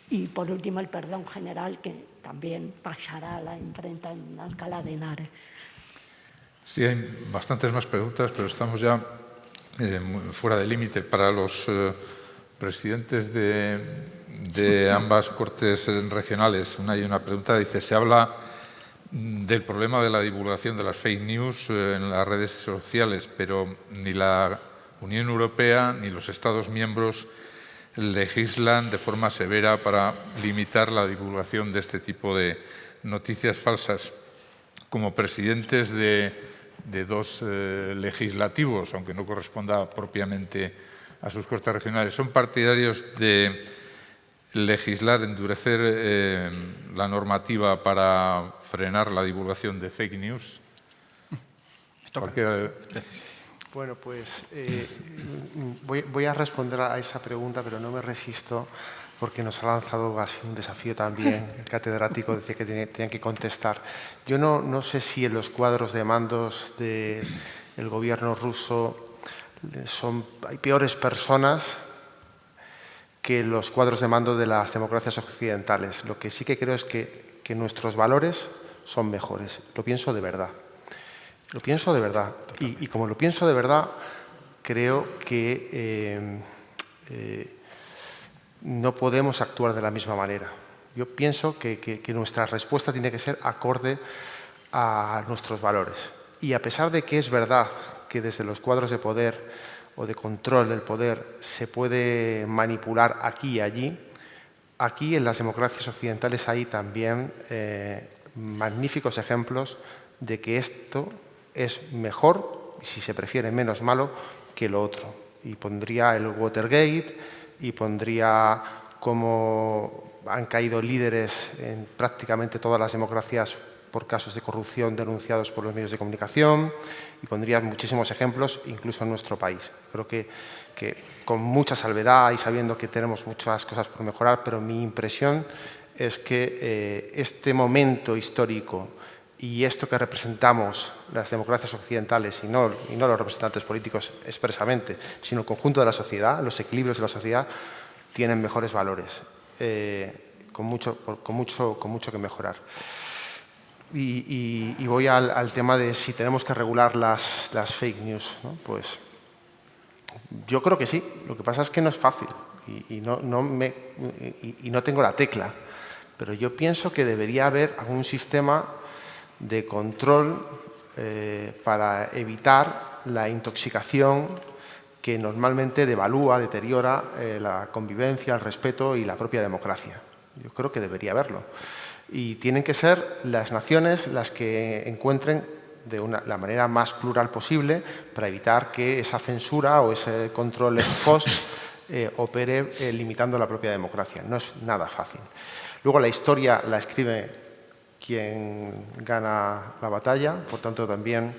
Y por último, el perdón general, que también pasará a la imprenta en Alcalá de Henares. Sí, hay bastantes más preguntas, pero estamos ya fuera de límite. Para los presidentes de ambas cortes regionales, hay una pregunta, dice, se habla del problema de la divulgación de las fake news en las redes sociales, pero ni la Unión Europea ni los Estados miembros legislan de forma severa para limitar la divulgación de este tipo de noticias falsas. Como presidentes de 2 legislativos, aunque no corresponda propiamente a sus cortes regionales, ¿son partidarios de legislar, endurecer la normativa para frenar la divulgación de fake news? Bueno, pues voy a responder a esa pregunta, pero no me resisto porque nos ha lanzado así un desafío también. El catedrático decía que tenían que contestar. Yo no sé si en los cuadros de mandos del gobierno ruso hay peores personas que los cuadros de mando de las democracias occidentales. Lo que sí que creo es que nuestros valores son mejores. Lo pienso de verdad. Lo pienso de verdad. Y como lo pienso de verdad, creo que no podemos actuar de la misma manera. Yo pienso que nuestra respuesta tiene que ser acorde a nuestros valores. Y a pesar de que es verdad que desde los cuadros de poder o de control del poder se puede manipular aquí y allí, aquí en las democracias occidentales hay también magníficos ejemplos de que esto es mejor, si se prefiere menos malo, que lo otro. Y pondría el Watergate, y pondría cómo han caído líderes en prácticamente todas las democracias por casos de corrupción denunciados por los medios de comunicación, y pondría muchísimos ejemplos, incluso en nuestro país. Creo que con mucha salvedad y sabiendo que tenemos muchas cosas por mejorar, pero mi impresión es que este momento histórico y esto que representamos las democracias occidentales y no los representantes políticos expresamente, sino el conjunto de la sociedad, los equilibrios de la sociedad, tienen mejores valores, con mucho que mejorar. Y voy al tema de si tenemos que regular las fake news, ¿no? Pues yo creo que sí. Lo que pasa es que no es fácil y no tengo la tecla. Pero yo pienso que debería haber algún sistema de control para evitar la intoxicación que normalmente devalúa, deteriora la convivencia, el respeto y la propia democracia. Yo creo que debería haberlo. Y tienen que ser las naciones las que encuentren de la manera más plural posible para evitar que esa censura o ese control ex post opere limitando la propia democracia. No es nada fácil. Luego la historia la escribe quien gana la batalla, por tanto también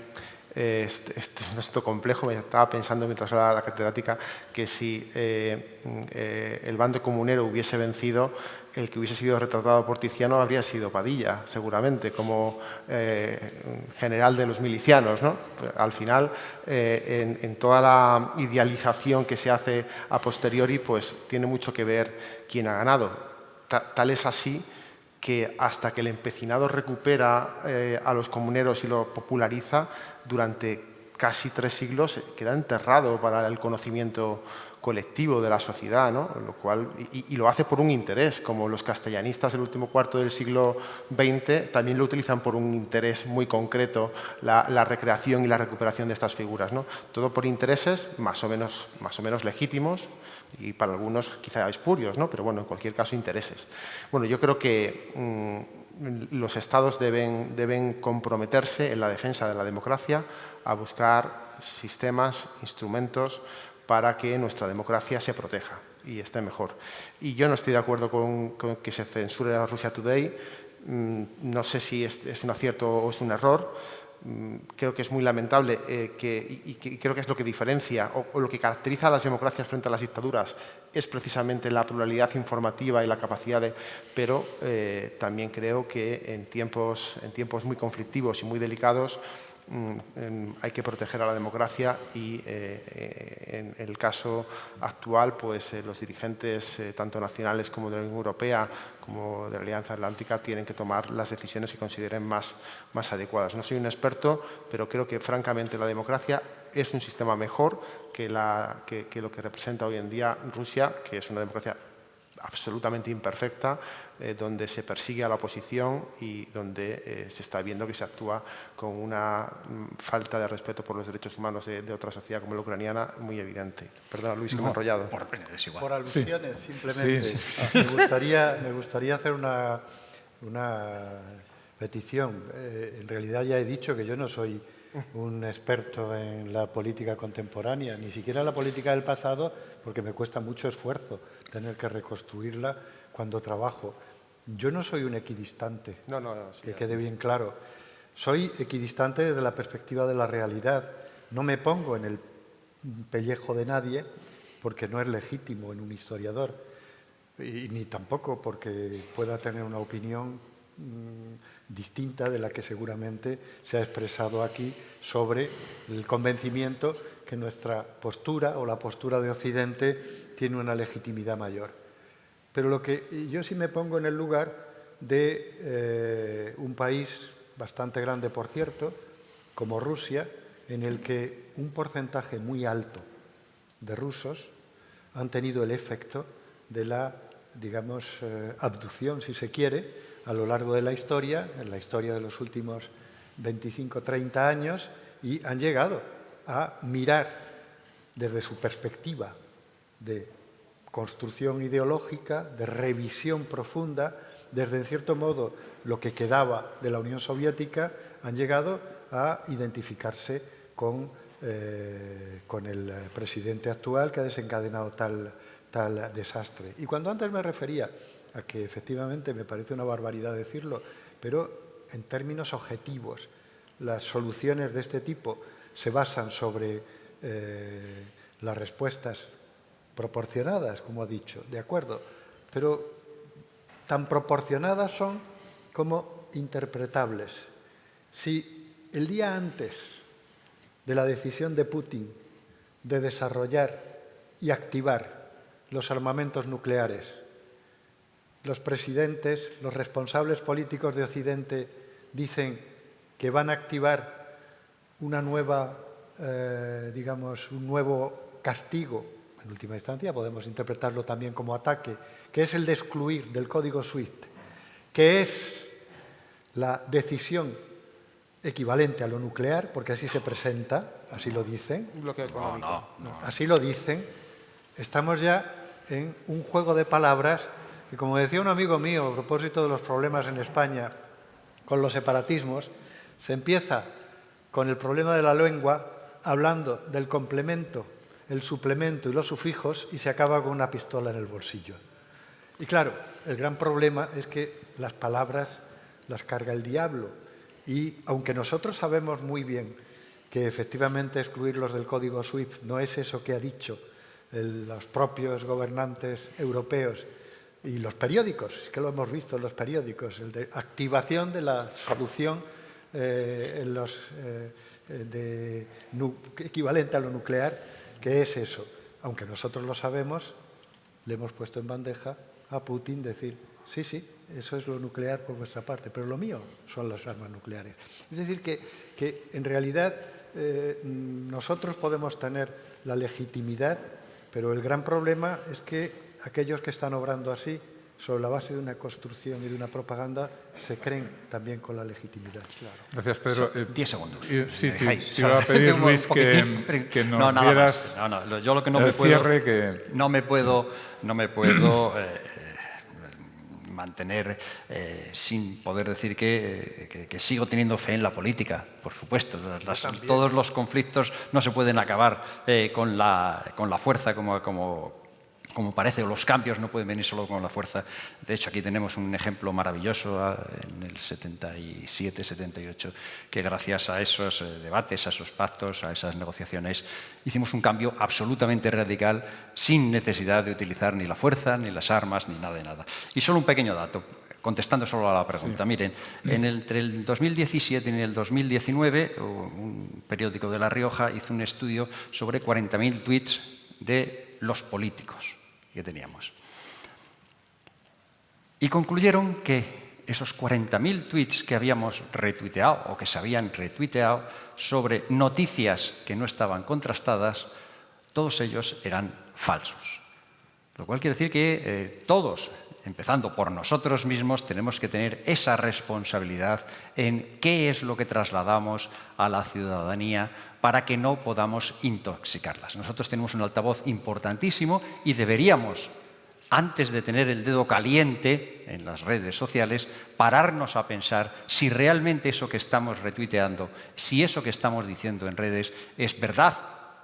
esto complejo. Me estaba pensando mientras hablaba la catedrática que si el bando comunero hubiese vencido, el que hubiese sido retratado por Tiziano habría sido Padilla, seguramente, como general de los milicianos, ¿no? Al final, en toda la idealización que se hace a posteriori, pues tiene mucho que ver quién ha ganado. Tal es así que hasta que el empecinado recupera a los comuneros y lo populariza, durante casi 3 siglos queda enterrado para el conocimiento colectivo de la sociedad, ¿no? Lo cual, y lo hace por un interés, como los castellanistas del último cuarto del siglo XX también lo utilizan por un interés muy concreto, la recreación y la recuperación de estas figuras, ¿no? Todo por intereses más o menos legítimos y para algunos quizá espurios, ¿no? Pero bueno, en cualquier caso intereses. Bueno, yo creo que los estados deben comprometerse en la defensa de la democracia a buscar sistemas, instrumentos para que nuestra democracia se proteja y esté mejor. Y yo no estoy de acuerdo con que se censure a Russia Today. No sé si es un acierto o es un error. Creo que es muy lamentable y creo que es lo que diferencia o lo que caracteriza a las democracias frente a las dictaduras es precisamente la pluralidad informativa y la capacidad de... Pero también creo que en tiempos muy conflictivos y muy delicados hay que proteger a la democracia y en el caso actual pues los dirigentes tanto nacionales como de la Unión Europea como de la Alianza Atlántica tienen que tomar las decisiones que consideren más adecuadas. No soy un experto, pero creo que francamente la democracia es un sistema mejor que lo que representa hoy en día Rusia, que es una democracia absolutamente imperfecta, donde se persigue a la oposición y donde se está viendo que se actúa con una falta de respeto por los derechos humanos de otra sociedad como la ucraniana muy evidente. Perdona, Luis, que me he enrollado. Por alusiones, sí. simplemente. Sí. Me gustaría hacer una petición. En realidad ya he dicho que yo no soy un experto en la política contemporánea, ni siquiera en la política del pasado, porque me cuesta mucho esfuerzo tener que reconstruirla cuando trabajo. Yo no soy un equidistante, que quede bien claro. Soy equidistante desde la perspectiva de la realidad. No me pongo en el pellejo de nadie porque no es legítimo en un historiador, y ni tampoco porque pueda tener una opinión distinta de la que seguramente se ha expresado aquí sobre el convencimiento que nuestra postura o la postura de Occidente tiene una legitimidad mayor. Pero lo que yo sí me pongo en el lugar de un país bastante grande, por cierto, como Rusia, en el que un porcentaje muy alto de rusos han tenido el efecto de la, digamos, abducción, si se quiere, a lo largo de la historia, en la historia de los últimos 25, 30 años, y han llegado a mirar desde su perspectiva de construcción ideológica, de revisión profunda, desde, en cierto modo, lo que quedaba de la Unión Soviética, han llegado a identificarse con el presidente actual que ha desencadenado tal desastre. Y cuando antes me refería a que efectivamente me parece una barbaridad decirlo, pero en términos objetivos, las soluciones de este tipo se basan sobre las respuestas proporcionadas, como ha dicho, de acuerdo, pero tan proporcionadas son como interpretables. Si el día antes de la decisión de Putin de desarrollar y activar los armamentos nucleares, los presidentes, los responsables políticos de Occidente dicen que van a activar una nueva, un nuevo castigo, en última instancia podemos interpretarlo también como ataque, que es el de excluir del código SWIFT, que es la decisión equivalente a lo nuclear, porque así se presenta, así lo dicen. Un bloqueo económico. Así lo dicen. Estamos ya en un juego de palabras que, como decía un amigo mío a propósito de los problemas en España con los separatismos, se empieza con el problema de la lengua hablando del complemento, el suplemento y los sufijos y se acaba con una pistola en el bolsillo. Y claro, el gran problema es que las palabras las carga el diablo y aunque nosotros sabemos muy bien que efectivamente excluirlos del código SWIFT no es eso que ha dicho los propios gobernantes europeos y los periódicos, es que lo hemos visto en los periódicos, el de activación de la solución equivalente a lo nuclear, que es eso. Aunque nosotros lo sabemos, le hemos puesto en bandeja a Putin decir, sí, sí, eso es lo nuclear por vuestra parte, pero lo mío son las armas nucleares. Es decir, que en realidad nosotros podemos tener la legitimidad, pero el gran problema es que aquellos que están obrando así, sobre la base de una construcción y de una propaganda, se creen también con la legitimidad. Claro. Gracias, Pedro. 10 segundos. Sí, te iba a pedir, Luis, que nos dieras yo lo que no el me puedo, cierre que... No me puedo mantener sin poder decir que sigo teniendo fe en la política, por supuesto. Todos los conflictos no se pueden acabar con la fuerza como parece, o los cambios no pueden venir solo con la fuerza. De hecho, aquí tenemos un ejemplo maravilloso en el 77, 78, que gracias a esos debates, a esos pactos, a esas negociaciones, hicimos un cambio absolutamente radical sin necesidad de utilizar ni la fuerza, ni las armas, ni nada de nada. Y solo un pequeño dato, contestando solo a la pregunta. Sí. Miren, entre el 2017 y el 2019, un periódico de La Rioja hizo un estudio sobre 40.000 tweets de los políticos que teníamos. Y concluyeron que esos 40.000 tweets que habíamos retuiteado o que se habían retuiteado sobre noticias que no estaban contrastadas, todos ellos eran falsos. Lo cual quiere decir que todos, empezando por nosotros mismos, tenemos que tener esa responsabilidad en qué es lo que trasladamos a la ciudadanía para que no podamos intoxicarlas. Nosotros tenemos un altavoz importantísimo y deberíamos, antes de tener el dedo caliente en las redes sociales, pararnos a pensar si realmente eso que estamos retuiteando, si eso que estamos diciendo en redes es verdad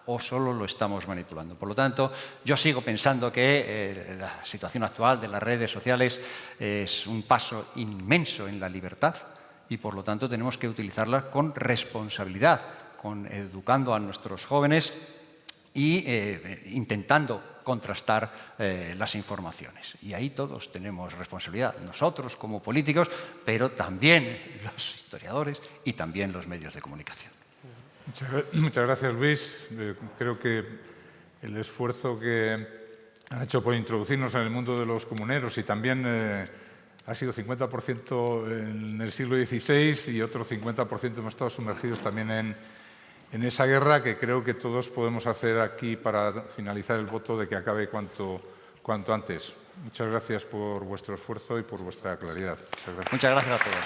o solo lo estamos manipulando. Por lo tanto, yo sigo pensando que la situación actual de las redes sociales es un paso inmenso en la libertad y, por lo tanto, tenemos que utilizarlas con responsabilidad, educando a nuestros jóvenes y intentando contrastar las informaciones. Y ahí todos tenemos responsabilidad, nosotros como políticos, pero también los historiadores y también los medios de comunicación. Muchas gracias, Luis. Creo que el esfuerzo que han hecho por introducirnos en el mundo de los comuneros y también ha sido 50% en el siglo XVI y otro 50% hemos estado sumergidos también en esa guerra, que creo que todos podemos hacer aquí para finalizar el voto de que acabe cuanto antes. Muchas gracias por vuestro esfuerzo y por vuestra claridad. Muchas gracias a todos.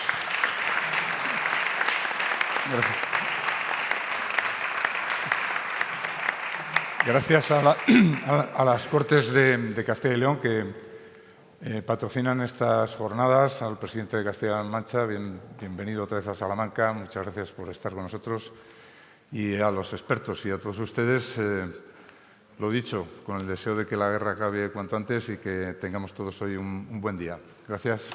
Gracias a las Cortes de Castilla y León que patrocinan estas jornadas, al presidente de Castilla-La Mancha, bienvenido otra vez a Salamanca, muchas gracias por estar con nosotros, y a los expertos y a todos ustedes, lo dicho, con el deseo de que la guerra acabe cuanto antes y que tengamos todos hoy un buen día. Gracias.